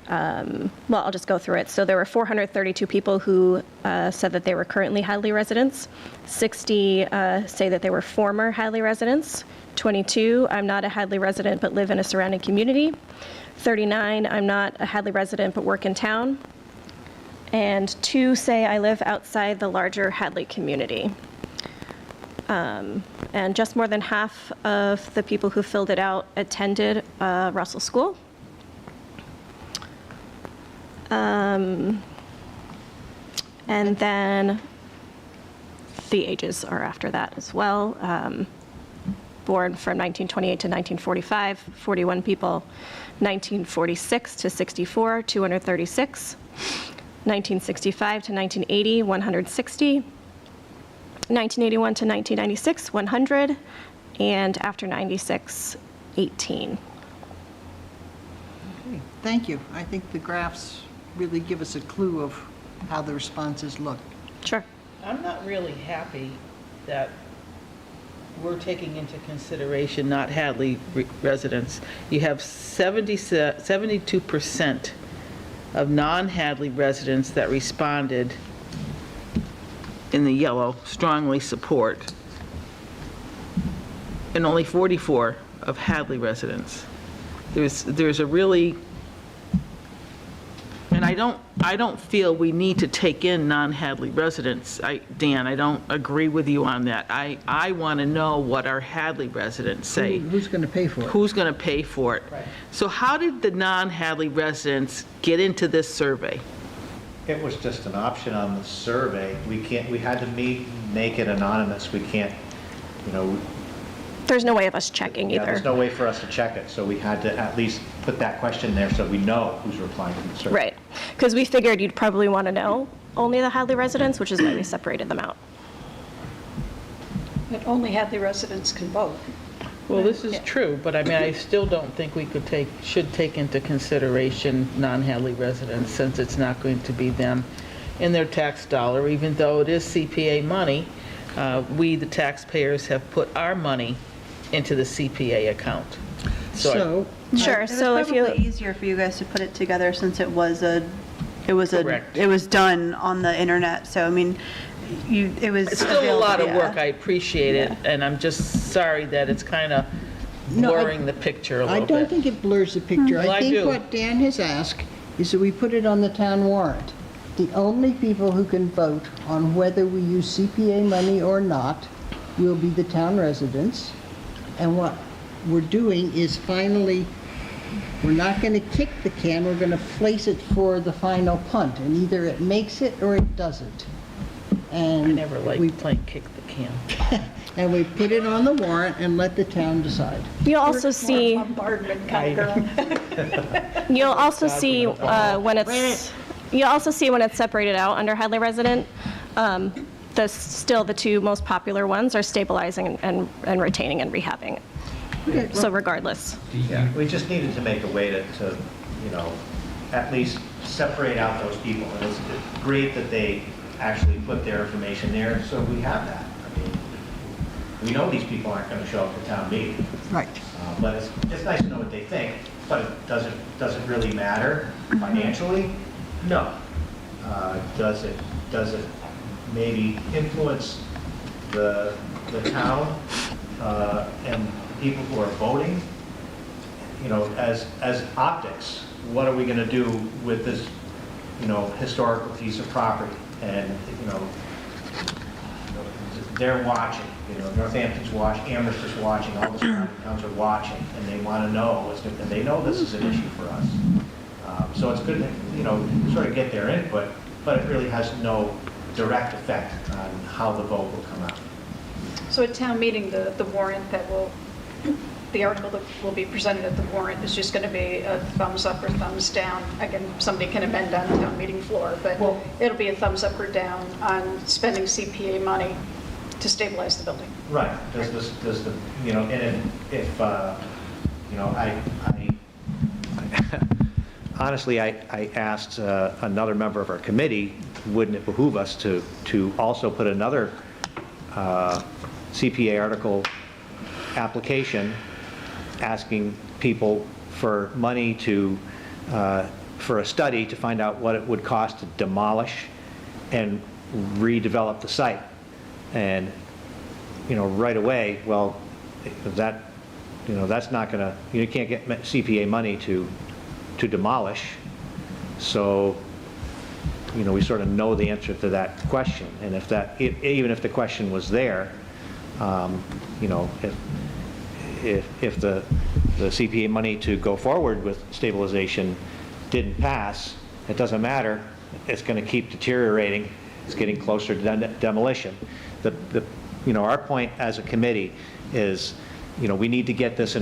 well, I'll just go through it. So there were 432 people who said that they were currently Hadley residents. 60 say that they were former Hadley residents. 22, I'm not a Hadley resident but live in a surrounding community. 39, I'm not a Hadley resident but work in town. And 2 say I live outside the larger Hadley community. And just more than half of the people who filled it out attended Russell School. And then the ages are after that as well. Born from 1928 to 1945, 41 people. 1946 to 64, 236. 1965 to 1980, 160. 1981 to 1996, 100, and after 96, 18. Okay, thank you. I think the graphs really give us a clue of how the responses look. Sure. I'm not really happy that we're taking into consideration not Hadley residents. You have 72% of non-Hadley residents that responded in the yellow, strongly support, and only 44 of Hadley residents. There's a really, and I don't feel we need to take in non-Hadley residents. Dan, I don't agree with you on that. I want to know what our Hadley residents say. Who's going to pay for it? Who's going to pay for it? Right. So how did the non-Hadley residents get into this survey? It was just an option on the survey. We had to make it anonymous. We can't, There's no way of us checking yeah, either. there's no way for us to check it. So we had to at least put that question there so we know who's replying to the survey. Right, because we figured you'd probably want to know only the Hadley residents, which is why we separated them out. But only Hadley residents can vote. Well, this is true, but I mean, I still don't think we should take into consideration non-Hadley residents, since it's not going to be them in their tax dollar, even though it is CPA money. We, the taxpayers, have put our money into the CPA account. So, sure. So if you, It was probably easier for you guys to put it together since it was Correct. it was done on the internet. So I mean, it was It's still a lot of available, work, I appreciate it, and I'm just sorry that it's kind of No, blurring the picture a I little don't bit. think it blurs the picture. Well, I I think do. what Dan has asked is that we put it on the town warrant. The only people who can vote on whether we use CPA money or not will be the town residents. And what we're doing is finally, we're not going to kick the can, we're going to place it for the final punt. And either it makes it or it doesn't. And I never liked playing kick the can. And we put it on the warrant and let the town decide. you'll also see, you'll also see when it's, you'll also see when it's separated out under Hadley resident. Still the two most popular ones are stabilizing and retaining and rehabbing. So regardless. Yeah, we just needed to make a way to at least separate out those people. And it's great that they actually put their information there, so we have that. I mean, we know these people aren't going to show up to town meeting. Right. But it's nice to know what they think, but it doesn't really matter financially? No. Does it maybe influence the town and people who are voting? As optics, what are we going to do with this, historical piece of property? And, they're watching, Northampton's watching, Amherst's watching, all the surrounding towns are watching, and they want to know, and they know this is an issue for us. So it's good to, sort of get their input, but it really has no direct effect on how the vote will come out. So at town meeting, the warrant the article that will be presented at the warrant is just going to be a thumbs up or thumbs down. Again, somebody can amend on town meeting floor, but it'll be a thumbs up or down on spending CPA money to stabilize the building. Right, does the, and if, honestly, I asked another member of our committee, wouldn't it behoove us to also put another CPA article application asking people for money for a study to find out what it would cost to demolish and redevelop the site. And, right away, well, that, that's not gonna, you can't get CPA money to demolish. So, we sort of know the answer to that question. And even if the question was there, if the CPA money to go forward with stabilization didn't pass, it doesn't matter. It's going to keep deteriorating. It's getting closer to demolition. Our point as a committee is, we need to get this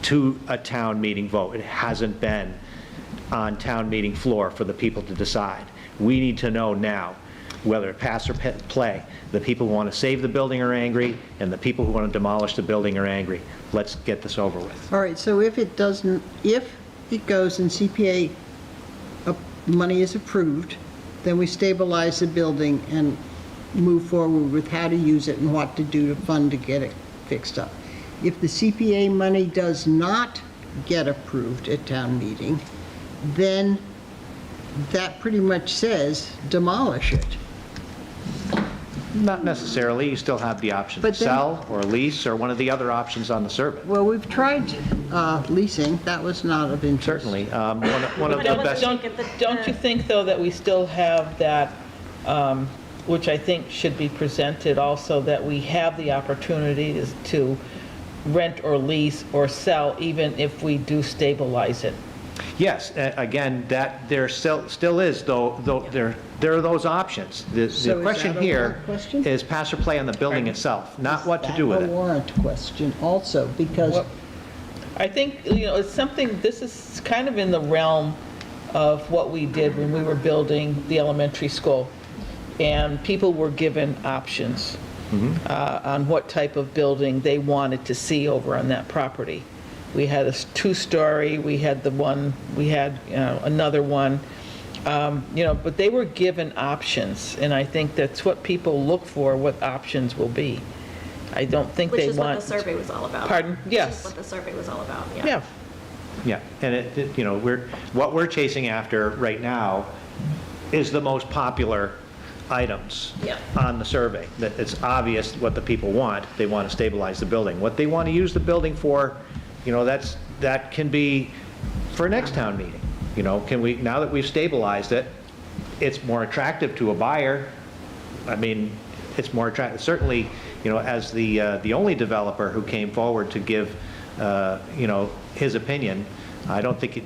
to a town meeting vote. It hasn't been on town meeting floor for the people to decide. We need to know now whether pass or play. The people who want to save the building are angry, and the people who want to demolish the building are angry. Let's get this over with. All right, so if it goes and CPA money is approved, then we stabilize the building and move forward with how to use it and what to do to fund to get it fixed up. If the CPA money does not get approved at town meeting, then that pretty much says demolish it. Not necessarily. You still have the option to sell or lease or one of the other options on the survey. Well, we've tried leasing. That was not of interest. Certainly. One of the best. Don't you think, though, that we still have that, which I think should be presented also, that we have the opportunity to rent or lease or sell even if we do stabilize it? Yes, again, that there still is, though there are those options. The question here is pass or play on the building itself, not what to do with it. That's a warrant question also, because I think, it's something, this is kind of in the realm of what we did when we were building the elementary school. And people were given options on what type of building they wanted to see over on that property. We had a 2-story, we had another one, but they were given options, and I think that's what people look for, what options will be. I don't think they want... Which is what the survey was all about. Pardon? Yes. Which is what the survey was all about, yeah. Yeah. Yeah, and what we're chasing after right now is the most popular items on the survey. That it's obvious what the people want. They want to stabilize the building. What they want to use the building for, that can be for next town meeting. Now that we've stabilized it, it's more attractive to a buyer. I mean, it's more attractive. Certainly, as the only developer who came forward to give, his opinion, I don't think he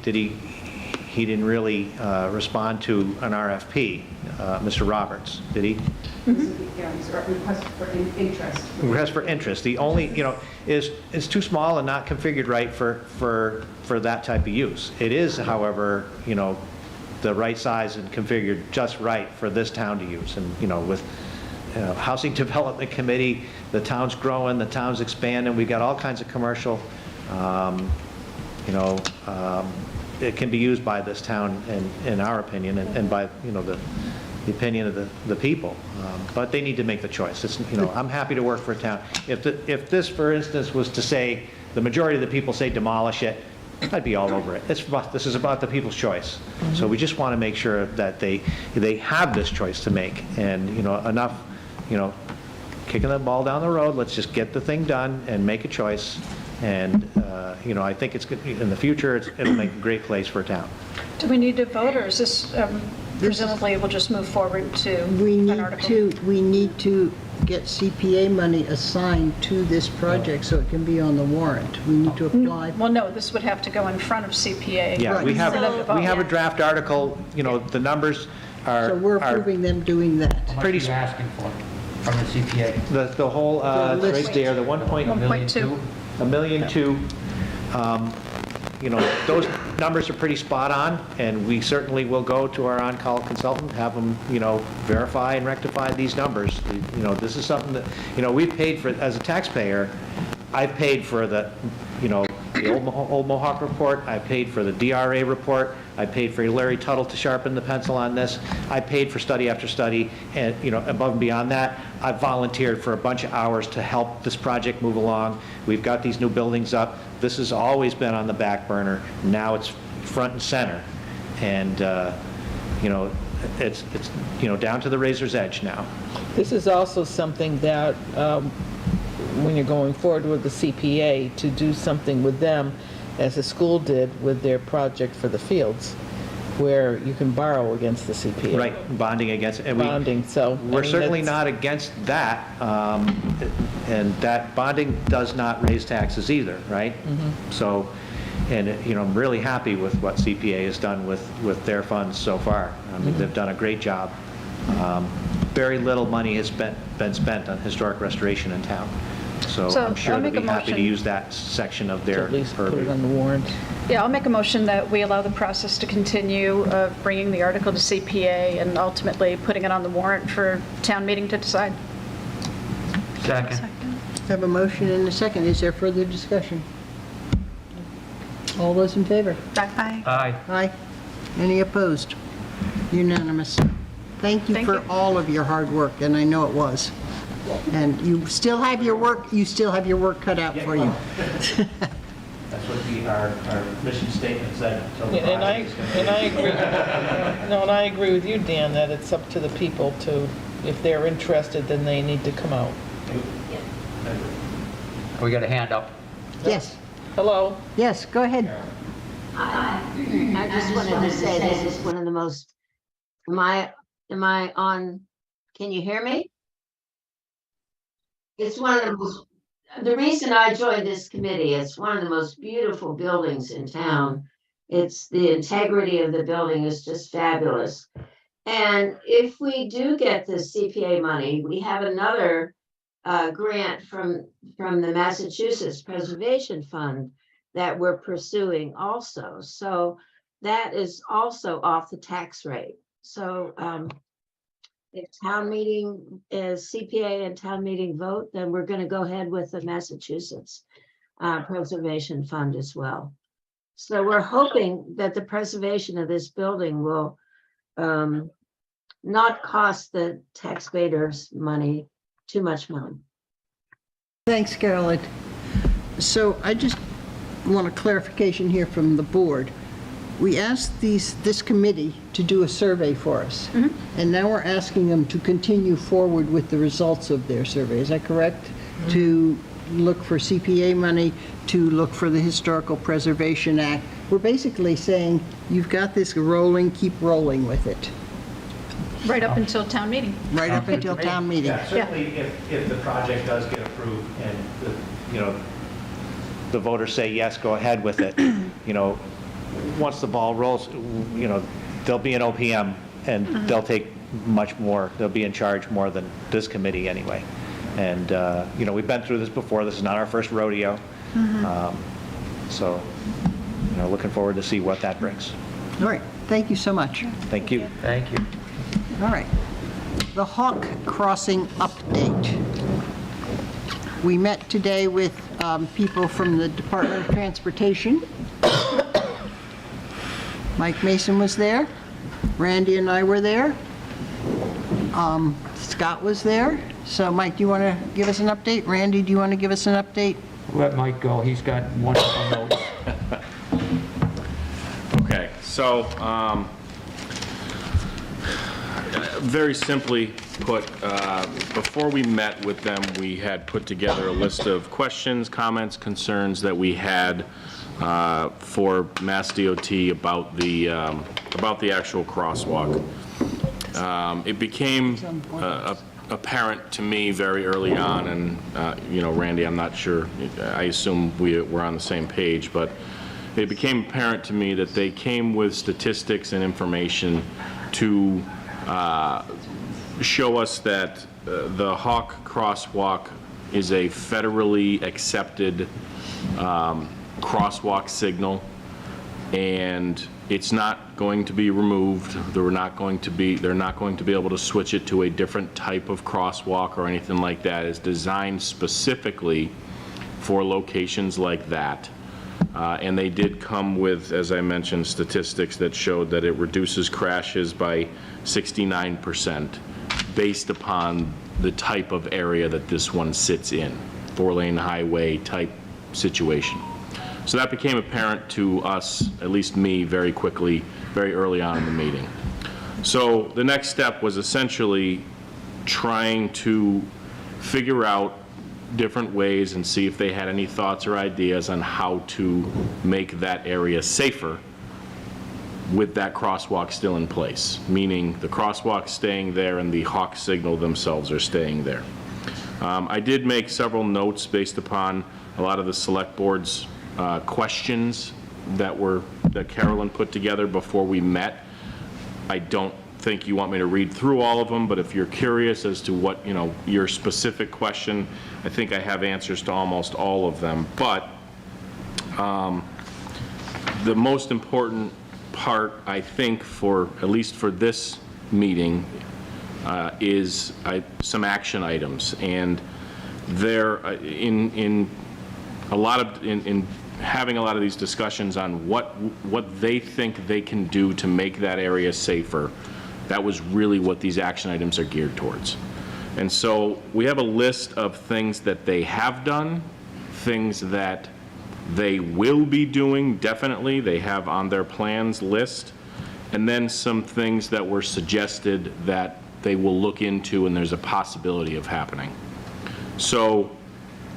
didn't really respond to an RFP, Mr. Roberts, did he? Yeah, it's a request for interest. Request for interest. The only, is too small and not configured right for that type of use. It is, however, the right size and configured just right for this town to use. And, with Housing Development Committee, the town's growing, the town's expanding, we got all kinds of commercial, it can be used by this town, in our opinion, and by, the opinion of the people. But they need to make the choice. It's, I'm happy to work for a town. If this, for instance, was to say, the majority of the people say demolish it, I'd be all over it. This is about the people's choice. So we just want to make sure that they have this choice to make. And, enough, kicking the ball down the road, let's just get the thing done and make a choice. And, I think it's good, in the future, it'll make a great place for a town. Do we need to vote, or is this presumably we'll just move forward to an article? We need to get CPA money assigned to this project so it can be on the warrant? We need to apply. Well, no, this would have to go in front of CPA. Yeah, we have, For them to vote. we have a draft article, you know, the numbers are. So we're are approving them doing that. How much are Pretty you asking for from the CPA? The whole, it's list. right there, the 1.2. 1.2. $1.2 million. You know, those numbers are pretty spot on, and we certainly will go to our on-call consultant, have them, you know, verify and rectify these numbers. You know, this is something that, you know, we've paid for, as a taxpayer, I've paid for the, you know, the Old Mohawk report, I paid for the DRA report, I paid for Larry Tuttle to sharpen the pencil on this, I paid for study after study, and, you know, above and beyond that, I've volunteered for a bunch of hours to help this project move along. We've got these new buildings up. This has always been on the back burner. Now it's front and center. And, you know, it's, you know, down to the razor's edge now. This is also something that, when you're going forward with the CPA, to do something with them, as the school did with their project for the fields, where you can borrow against the CPA. Right, bonding against, and we, Bonding, so. I we're mean, certainly that's- not against that. And that bonding does not raise taxes either, right? So, and, you know, I'm really happy with what CPA has done with their funds so far. I mean, they've done a great job. Very little money has been spent on historic restoration in town. So So I'm sure I'll they'll make be a happy to motion. use that section of their At least put it purview. on the warrant. Yeah, I'll make a motion that we allow the process to continue of bringing the article to CPA and ultimately putting it on the warrant for town meeting to decide. Second. Have a motion and a second. Is there further discussion? All those in favor? Aye. Aye. Aye. Any opposed? Unanimous. Thank you Thank for you. all of your hard work, and I know it was. And you still have your work cut out for you. That's what our mission statement said. And I agree, no, and I agree with you, Dan, that it's up to the people to, if they're interested, then they need to come out. We got a hand up. Yes, Hello? yes, go ahead. I just wanted to say this is one of the most, am I on, can you hear me? It's one of the most, the reason I joined this committee, it's one of the most beautiful buildings in town. It's, the integrity of the building is just fabulous. And if we do get the CPA money, we have another grant from the Massachusetts Preservation Fund that we're pursuing also. So that is also off the tax rate. So if town meeting is CPA and town meeting vote, then we're going to go ahead with the Massachusetts Preservation Fund as well. So we're hoping that the preservation of this building will not cost the taxpayers money, too much money. Thanks, Carolyn. So I just want a clarification here from the board. We asked this committee to do a survey for us, and now we're asking them to continue forward with the results of their survey. Is that correct? To look for CPA money, to look for the Historical Preservation Act. We're basically saying, you've got this rolling, keep rolling with it, Right up until town meeting. right up until town meeting. Yeah, certainly if the project does get approved and, you know, the voters say, yes, go ahead with it, you know, once the ball rolls, you know, there'll be an OPM and they'll take much more, they'll be in charge more than this committee anyway. And, you know, we've been through this before. This is not our first rodeo. So, you know, looking forward to see what that brings. All right, thank you so much. Thank you. Thank you. All right. The Hawk Crossing update. We met today with people from the Department of Transportation. Mike Mason was there. Randy and I were there. Scott was there. So Mike, do you want to give us an update? Randy, do you want to give us an update? Let Mike go. He's got wonderful notes. Okay, so, very simply put, before we met with them, we had put together a list of questions, comments, concerns that we had for Mass DOT about the actual crosswalk. It became apparent to me very early on, and, you know, Randy, I'm not sure, I assume we're on the same page, but it became apparent to me that they came with statistics and information to show us that the Hawk Crosswalk is a federally accepted crosswalk signal, and it's not going to be removed. They're not going to be able to switch it to a different type of crosswalk or anything like that. It's designed specifically for locations like that. And they did come with, as I mentioned, statistics that showed that it reduces crashes by 69% based upon the type of area that this one sits in, 4-lane highway type situation. So that became apparent to us, at least me, very quickly, very early on in the meeting. So the next step was essentially trying to figure out different ways and see if they had any thoughts or ideas on how to make that area safer with that crosswalk still in place, meaning the crosswalk staying there and the Hawk signal themselves are staying there. I did make several notes based upon a lot of the select board's questions that Carolyn put together before we met. I don't think you want me to read through all of them, but if you're curious as to what, you know, your specific question, I think I have answers to almost all of them. But the most important part, I think, for at least for this meeting, is some action items, and there in having a lot of these discussions on what they think they can do to make that area safer. That was really what these action items are geared towards. And so we have a list of things that they have done, things that they will be doing, definitely, they have on their plans list, and then some things that were suggested that they will look into and there's a possibility of happening. So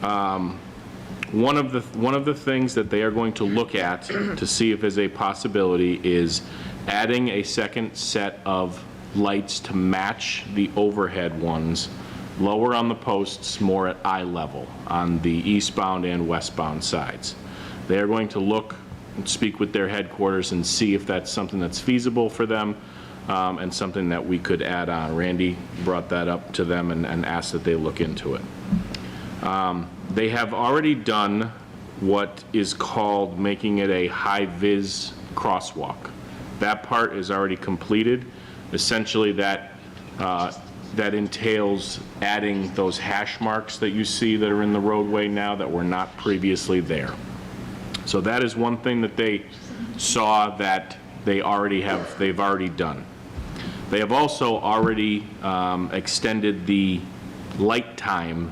one of the things that they are going to look at to see if there's a possibility is adding a second set of lights to match the overhead ones, lower on the posts, more at eye level on the eastbound and westbound sides. They are going to look and speak with their headquarters and see if that's something that's feasible for them, and something that we could add on. Randy brought that up to them and asked that they look into it. They have already done what is called making it a high-vis crosswalk. That part is already completed. Essentially, that entails adding those hash marks that you see that are in the roadway now that were not previously there. So that is one thing that they saw that they've already done. They have also already extended the light time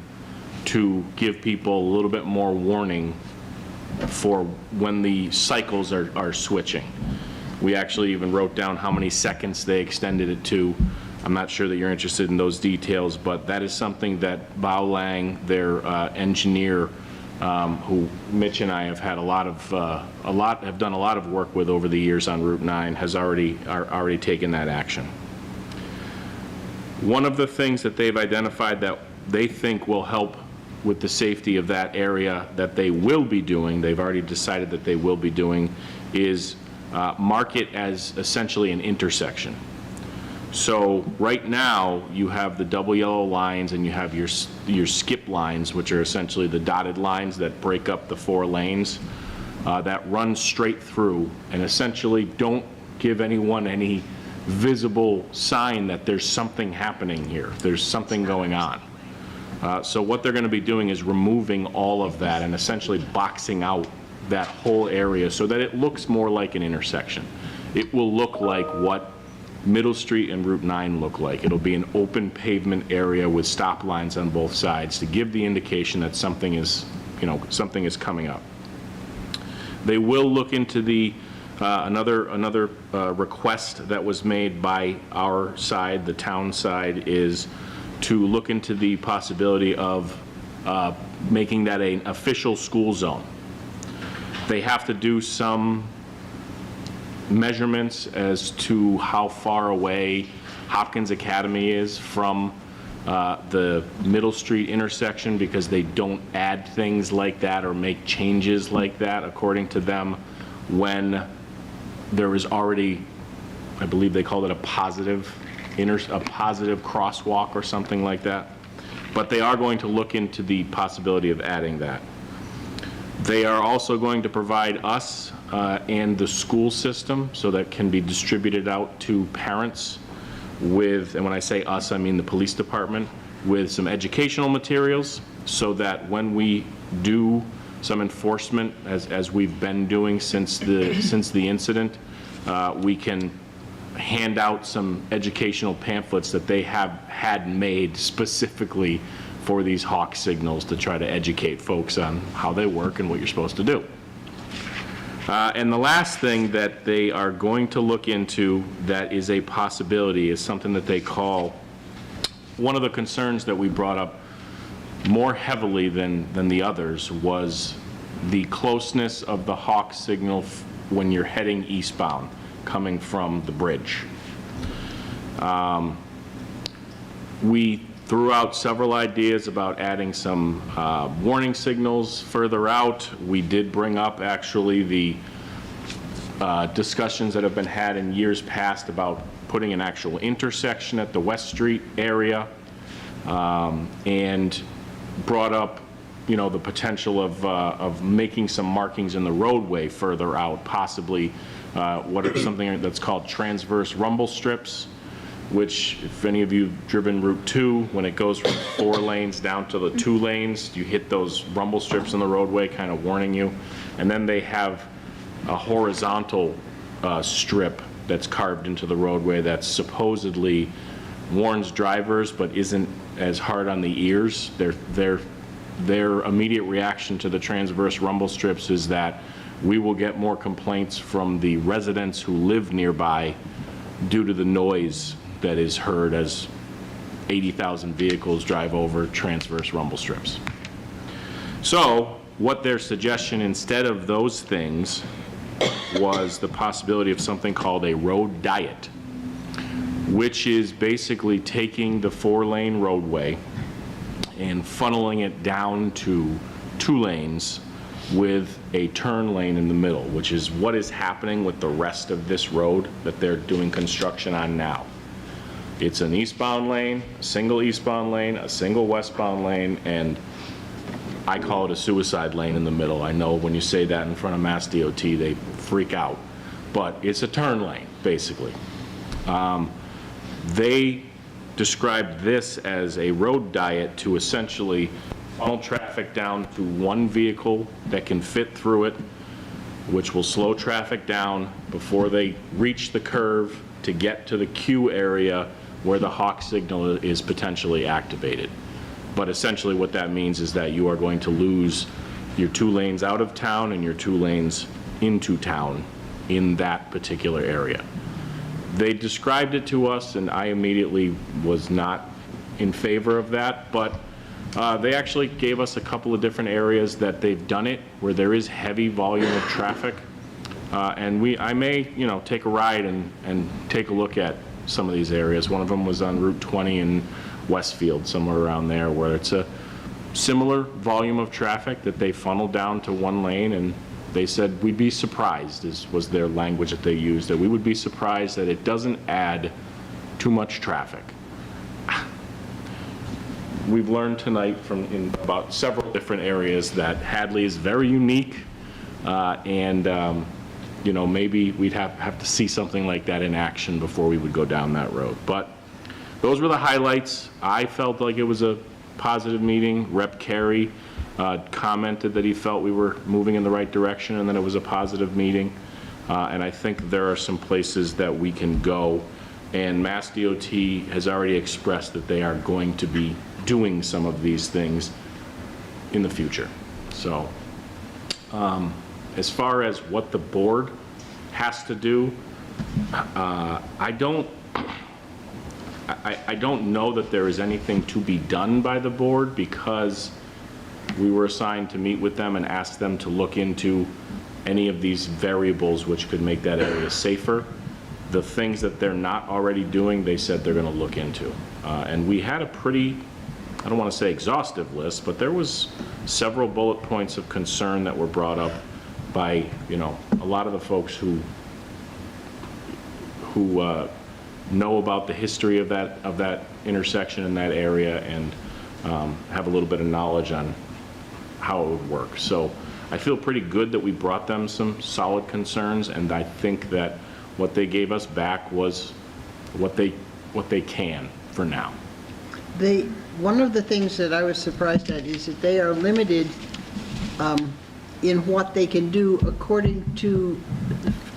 to give people a little bit more warning for when the cycles are switching. We actually even wrote down how many seconds they extended it to. I'm not sure that you're interested in those details, but that is something that Bao Lang, their engineer, who Mitch and I have had have done a lot of work with over the years on Route 9, has already taken that action. One of the things that they've identified that they think will help with the safety of that area that they will be doing, they've already decided that they will be doing, is mark it as essentially an intersection. So right now you have the double yellow lines and you have your skip lines, which are essentially the dotted lines that break up the 4 lanes that run straight through and essentially don't give anyone any visible sign that there's something happening here, there's something going on. So what they're going to be doing is removing all of that and essentially boxing out that whole area so that it looks more like an intersection. It will look like what Middle Street and Route 9 look like. It'll be an open pavement area with stop lines on both sides to give the indication that something is coming up. They will look into the another request that was made by our side, the town side, is to look into the possibility of making that an official school zone. They have to do some measurements as to how far away Hopkins Academy is from the Middle Street intersection because they don't add things like that or make changes like that, according to them, when there is already, I believe they called it a positive crosswalk or something like that. But they are going to look into the possibility of adding that. They are also going to provide us and the school system, so that can be distributed out to parents with, and when I say us, I mean the police department, with some educational materials so that when we do some enforcement, as we've been doing since the incident, we can hand out some educational pamphlets that they have had made specifically for these hawk signals to try to educate folks on how they work and what you're supposed to do. And the last thing that they are going to look into that is a possibility is something that they call, one of the concerns that we brought up more heavily than the others was the closeness of the hawk signal when you're heading eastbound, coming from the bridge. We threw out several ideas about adding some warning signals further out. We did bring up actually the discussions that have been had in years past about putting an actual intersection at the West Street area, and brought up, you know, the potential of making some markings in the roadway further out, possibly something that's called transverse rumble strips, which, if any of you have driven Route 2, when it goes from 4 lanes down to the 2 lanes, you hit those rumble strips in the roadway, kind of warning you. And then they have a horizontal strip that's carved into the roadway that supposedly warns drivers but isn't as hard on the ears. Their immediate reaction to the transverse rumble strips is that we will get more complaints from the residents who live nearby due to the noise that is heard as 80,000 vehicles drive over transverse rumble strips. So what their suggestion instead of those things was the possibility of something called a road diet, which is basically taking the 4-lane roadway and funneling it down to 2 lanes with a turn lane in the middle, which is what is happening with the rest of this road that they're doing construction on now. It's an eastbound lane, a single eastbound lane, a single westbound lane, and I call it a suicide lane in the middle. I know when you say that in front of Mass DOT, they freak out, but it's a turn lane, basically. They described this as a road diet to essentially funnel traffic down to one vehicle that can fit through it, which will slow traffic down before they reach the curve to get to the queue area where the hawk signal is potentially activated. But essentially what that means is that you are going to lose your 2 lanes out of town and your 2 lanes into town in that particular area. They described it to us, and I immediately was not in favor of that, but they actually gave us a couple of different areas that they've done it where there is heavy volume of traffic, and I may, you know, take a ride and take a look at some of these areas. One of them was on Route 20 in Westfield, somewhere around there, where it's a similar volume of traffic that they funneled down to 1 lane, and they said we'd be surprised, was their language that they used, that we would be surprised that it doesn't add too much traffic. We've learned tonight in about several different areas that Hadley is very unique, and you know, maybe we'd have to see something like that in action before we would go down that road. But those were the highlights. I felt like it was a positive meeting. Rep. Carey commented that he felt we were moving in the right direction and that it was a positive meeting. And I think there are some places that we can go. And Mass DOT has already expressed that they are going to be doing some of these things in the future. So as far as what the board has to do, I don't know that there is anything to be done by the board, because we were assigned to meet with them and ask them to look into any of these variables which could make that area safer. The things that they're not already doing, they said they're going to look into. And we had a pretty, I don't want to say exhaustive list, but there was several bullet points of concern that were brought up by, a lot of the folks who know about the history of that intersection in that area and have a little bit of knowledge on how it would work. So I feel pretty good that we brought them some solid concerns, and I think that what they gave us back was what they can for now. One of the things that I was surprised at is that they are limited in what they can do according to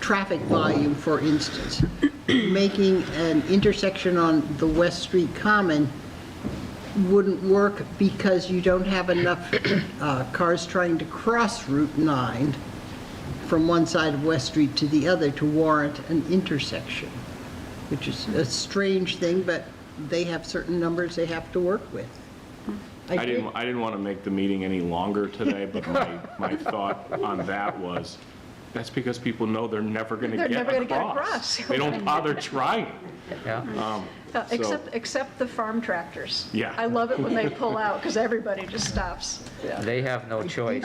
traffic volume, for instance. Making an intersection on the West Street Common wouldn't work because you don't have enough cars trying to cross Route 9 from one side of West Street to the other to warrant an intersection, which is a strange thing, but they have certain numbers they have to work with. I didn't want to make the meeting any longer today, but my thought on that was, that's because people know they're never going to get across. They don't bother trying. Yeah. Except the farm tractors. Yeah. I love it when they pull out, because everybody just stops. Yeah. They have no choice.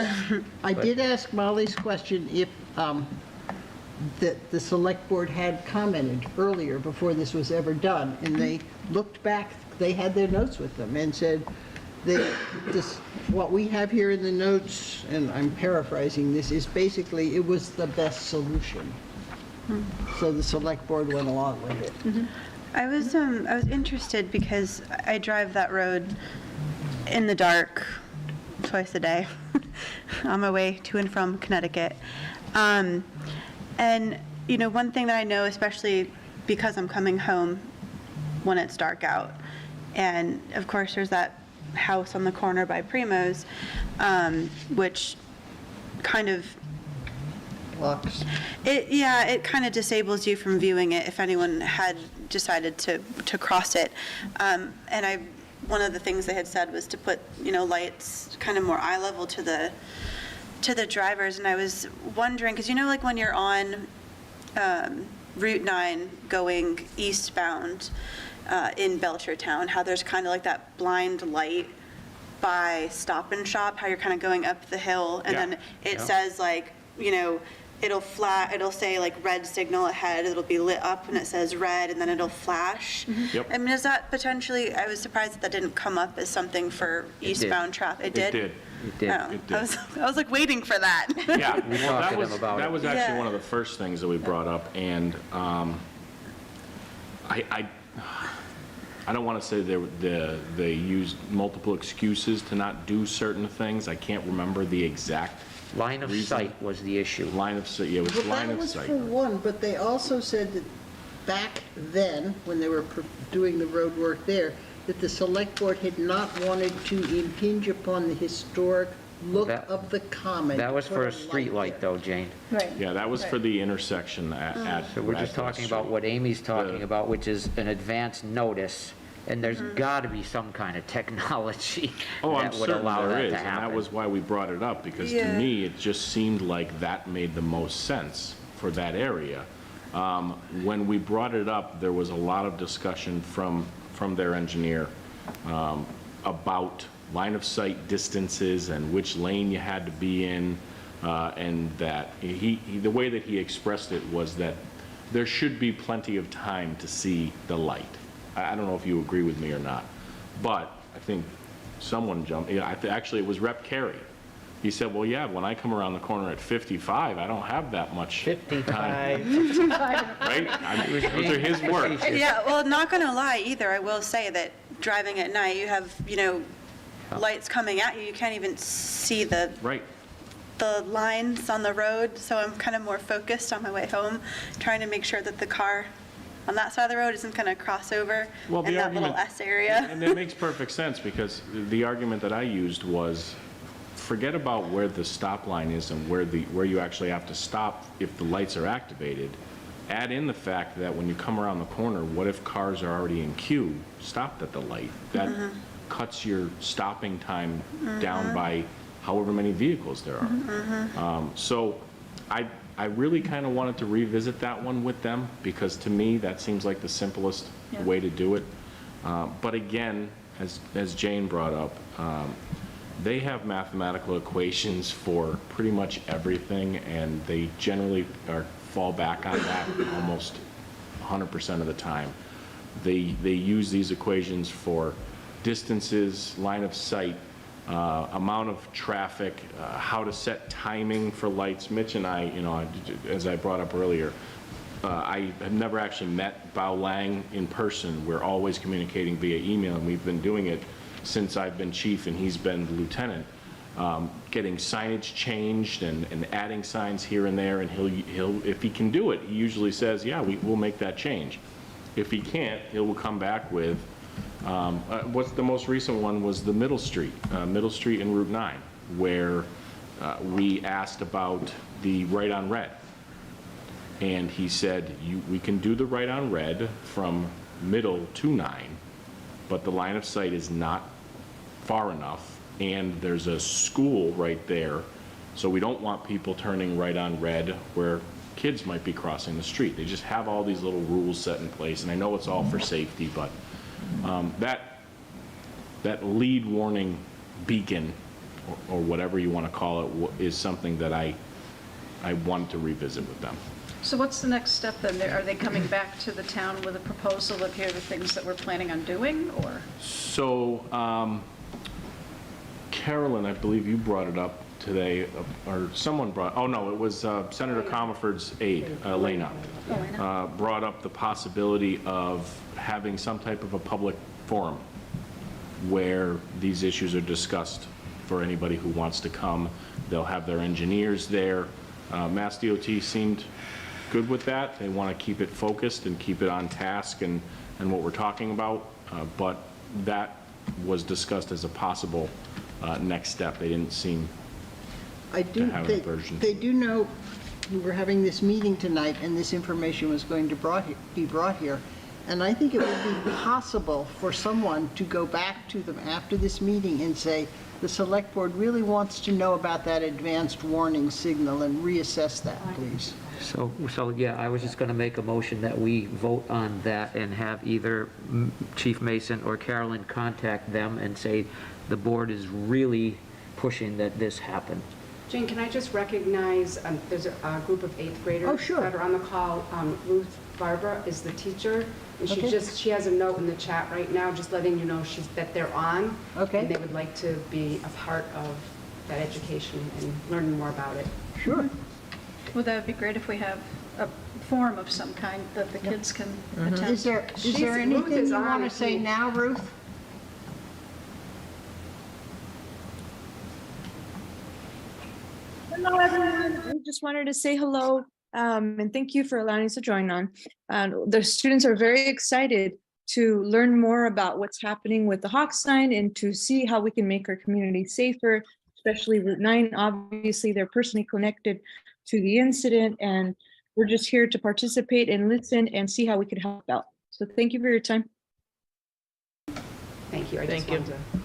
I did ask Molly's question if that the select board had commented earlier before this was ever done, and they looked back, they had their notes with them and said, what we have here in the notes, and I'm paraphrasing this, is basically it was the best solution. So the select board went along with it. I was interested because I drive that road in the dark twice a day on my way to and from Connecticut. And, one thing that I know, especially because I'm coming home when it's dark out, and of course there's that house on the corner by Primo's, which kind of blocks. It kind of disables you from viewing it if anyone had decided to cross it. And one of the things they had said was to put lights kind of more eye level to the drivers. And I was wondering, because like when you're on Route 9 going eastbound in Belchertown, how there's kind of like that blind light by Stop and Shop, how you're kind of going up the hill, and then it says it'll say like red signal ahead, it'll be lit up and it says red, and then it'll flash. Yep. I mean, is that potentially, I was surprised that didn't come up as something for eastbound traffic. It did? It did. Oh, It did. I was like waiting for that. Yeah, We well, talked to them about that it. was actually Yeah. one of the first things that we brought up, and I don't want to say they used multiple excuses to not do certain things. I can't remember the exact Line of reason. sight was the issue. Line of sight, yeah, it was line That of was sight. for one, but they also said that back then, when they were doing the road work there, that the select board had not wanted to impinge upon the historic look That- of the common. That was Put for a light street light there. though, Jane. Right. Yeah, that was for the intersection at. So we're just at North talking about Street. what Amy's talking about, which is an advance notice. And there's got to be some kind of technology Oh, I'm that would certain allow there that is, to and happen. that was why we brought it up, because to Yeah. me, it just seemed like that made the most sense for that area. When we brought it up, there was a lot of discussion from their engineer about line of sight distances and which lane you had to be in, and that the way that he expressed it was that there should be plenty of time to see the light. I don't know if you agree with me or not, but I think someone jumped, actually it was Rep. Carey. He said, well, yeah, when I come around the corner at 55, I don't have that much time. 55. Right? Those are his words. Yeah, well, not gonna lie either, I will say that driving at night, you have, lights coming at you, you can't even see the Right. lines on the road, so I'm kind of more focused on my way home, trying to make sure that the car on that side of the road isn't gonna cross over Well, in the that little argument, S area. and it makes perfect sense, because the argument that I used was, forget about where the stop line is and where you actually have to stop if the lights are activated. Add in the fact that when you come around the corner, what if cars are already in queue, stopped at the light? That cuts your stopping time down by however many vehicles there are. So I really kind of wanted to revisit that one with them, because to me, that seems like the simplest way to do it. But again, as Jane brought up, they have mathematical equations for pretty much everything, and they generally fall back on that almost 100% of the time. They use these equations for distances, line of sight, amount of traffic, how to set timing for lights. Mitch and I, as I brought up earlier, I have never actually met Bao Lang in person. We're always communicating via email, and we've been doing it since I've been chief and he's been the lieutenant. Getting signage changed and adding signs here and there, and he'll if he can do it, he usually says, yeah, we'll make that change. If he can't, he will come back with, what's the most recent one was the Middle Street and Route 9, where we asked about the right on red. And he said, we can do the right on red from Middle to 9, but the line of sight is not far enough, and there's a school right there, so we don't want people turning right on red where kids might be crossing the street. They just have all these little rules set in place, and I know it's all for safety, but that lead warning beacon, or whatever you want to call it, is something that I want to revisit with them. So what's the next step then? Are they coming back to the town with a proposal of here are the things that we're planning on doing, or? So, Carolyn, I believe you brought it up today, or someone brought, oh no, it was Senator Comerford's aide, Elena, brought up the possibility of having some type of a public forum where these issues are discussed for anybody who wants to come. They'll have their engineers there. Mass DOT seemed good with that. They want to keep it focused and keep it on task and what we're talking about, but that was discussed as a possible next step. They didn't seem to have an aversion. They do know we were having this meeting tonight and this information was going to be brought here. And I think it would be possible for someone to go back to them after this meeting and say, the select board really wants to know about that advanced warning signal and reassess that, please. So yeah, I was just going to make a motion that we vote on that and have either Chief Mason or Carolyn contact them and say the board is really pushing that this happen. Jane, can I just recognize, there's a group of 8th graders that are on the call. Ruth Barbara is the teacher, and she has a note in the chat right now just letting you know that they're on. And they would like to be a part of that education and learn more about it. Sure. Well, that would be great if we have a forum of some kind that the kids can attend. Is there anything you want to say now, Ruth? Hello, everyone. I just wanted to say hello and thank you for allowing us to join on. The students are very excited to learn more about what's happening with the Hawk sign and to see how we can make our community safer, especially Route 9. Obviously, they're personally connected to the incident, and we're just here to participate and listen and see how we could help out. So thank you for your time. Thank you.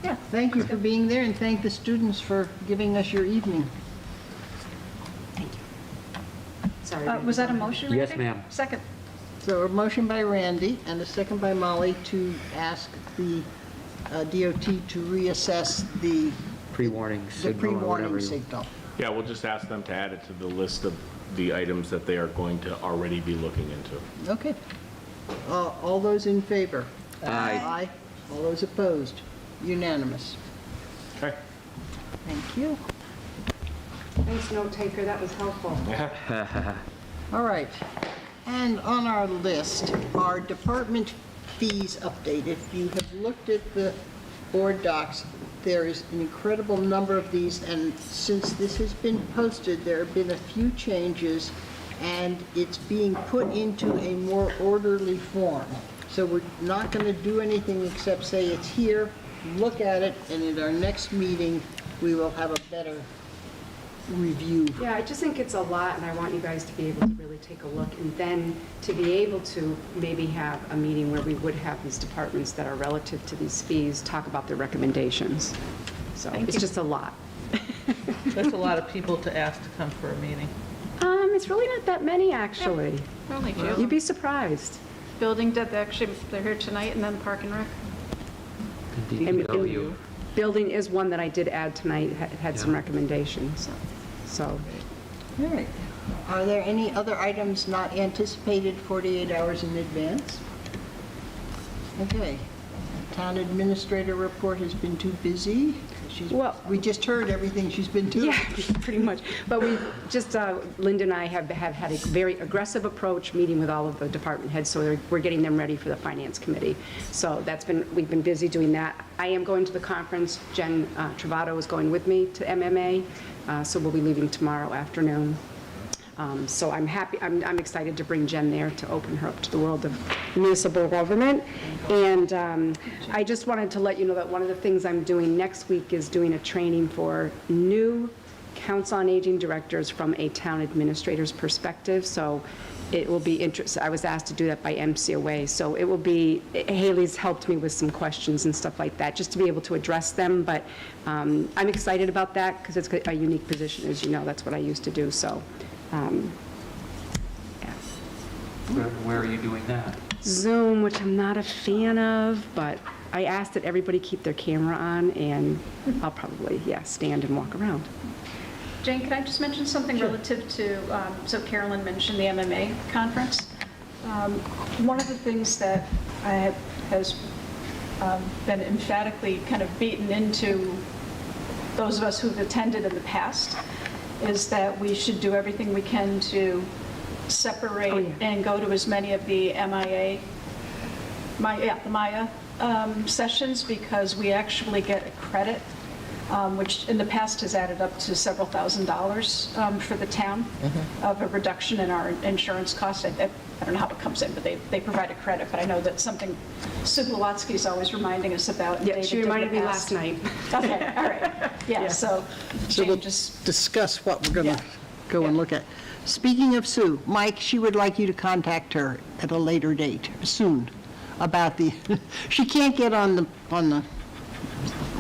Yeah, thank you for being there, and thank the students for giving us your evening. Sorry. Was that a motion, Randy? Yes, ma'am. Second. So a motion by Randy and a second by Molly to ask the DOT to reassess the Pre-warning signal. pre-warning signal. Yeah, we'll just ask them to add it to the list of the items that they are going to already be looking into. Okay. All those in favor? Aye. Aye. All those opposed? Unanimous. Okay. Thank you. Thanks, note taker. That was helpful. All right. And on our list are department fees update. If you have looked at the board docs, there is an incredible number of these, and since this has been posted, there have been a few changes, and it's being put into a more orderly form. So we're not going to do anything except say it's here, look at it, and at our next meeting, we will have a better review. Yeah, I just think it's a lot, and I want you guys to be able to really take a look, and then to be able to maybe have a meeting where we would have these departments that are relative to these fees talk about their recommendations. So it's just a lot. That's a lot of people to ask to come for a meeting. It's really not that many, actually. Only a few. You'd be surprised. Building, actually, they're here tonight, and then Park and Rec. DPW. Building is one that I did add tonight, had some Yeah. recommendations, so. All right. Are there any other items not anticipated 48 hours in advance? Okay. Town administrator report has been too busy. We just heard everything she's been doing. Yeah, pretty much. But we just, Linda and I have had a very aggressive approach, meeting with all of the department heads, so we're getting them ready for the finance committee. So we've been busy doing that. I am going to the conference. Jen Travato is going with me to MMA, so we'll be leaving tomorrow afternoon. So I'm happy, I'm excited to bring Jen there to open her up to the world of municipal government. And I just wanted to let you know that one of the things I'm doing next week is doing a training for new Council on Aging directors from a town administrator's perspective. So it will be interesting. I was asked to do that by MCOA. So it will be, Haley's helped me with some questions and stuff like that, just to be able to address them. But I'm excited about that because it's a unique position. As you know, that's what I used to do. So. Where are you doing that? Zoom, which I'm not a fan of, but I asked that everybody keep their camera on, and I'll probably, stand and walk around. Jane, can I just mention something relative to, so Carolyn mentioned the MMA conference. One of the things that has been emphatically kind of beaten into those of us who've attended in the past is that we should do everything we can to separate and go to as many of the the Maya sessions, because we actually get a credit, which in the past has added up to several $1,000s for the town of a reduction in our insurance costs. I don't know how it comes in, but they provide a credit. But I know that's something Sue Glulotsky is always reminding us about. Yeah, she reminded me last night. Okay, all right. Yeah, so we'll just discuss what we're going to go and look at. Speaking of Sue, Mike, she would like you to contact her at a later date, soon, about she can't get on the,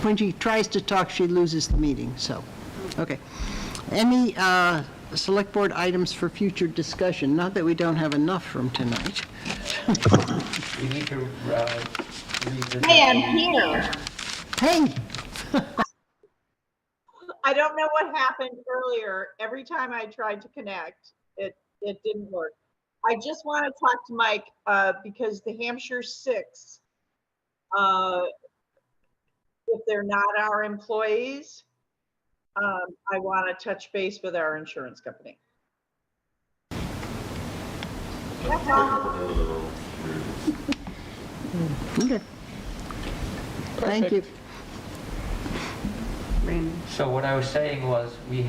when she tries to talk, she loses the meeting, so, okay. Any select board items for future discussion? Not that we don't have enough from tonight. We need to revisit. Hey, I'm here. Hey. I don't know what happened earlier. Every time I tried to connect, it didn't work. I just want to talk to Mike because the Hampshire 6, if they're not our employees, I want to touch base with our insurance company. That's all. Okay. Thank you. So what I was saying was, we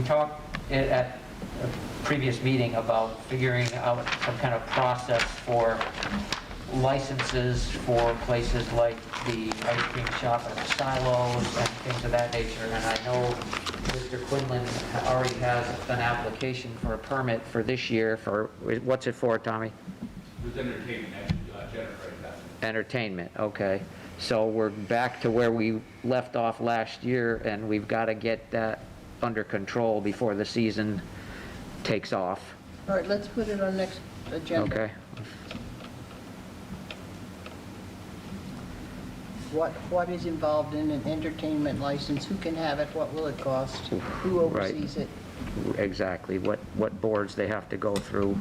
talked at a previous meeting about figuring out some kind of process for licenses for places like the ice cream shop at the silos and things of that nature. And I know Mr. Quinlan already has an application for a permit for this year for, what's it for, Tommy? It was entertainment, generated that. Entertainment, okay. So we're back to where we left off last year, and we've got to get that under control before the season takes off. All right, let's put it on next agenda. Okay. What is involved in an entertainment license? Who can have it? What will it cost? Who oversees it? Exactly. What boards they have to go through.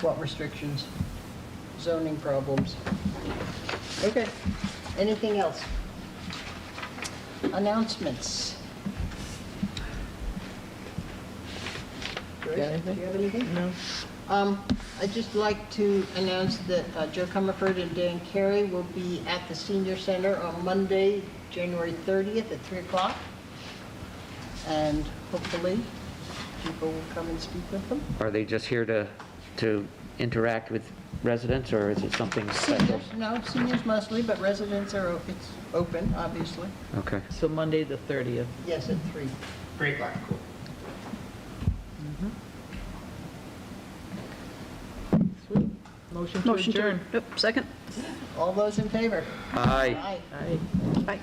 What restrictions? Zoning problems? Okay. Anything else? Announcements? Joyce, do you have anything? No. I'd just like to announce that Joe Comerford and Dan Carey will be at the Senior Center on Monday, January 30th at 3 o'clock. And hopefully people will come and speak with them. Are they just here to interact with residents, or is it something special? Seniors, no, seniors mostly, but residents are, it's open, obviously. Okay. So Monday, the 30th. Yes, at 3. Great. Cool. Sweet. Motion to adjourn. Second. All those in favor? Aye. Aye. Aye. Bye.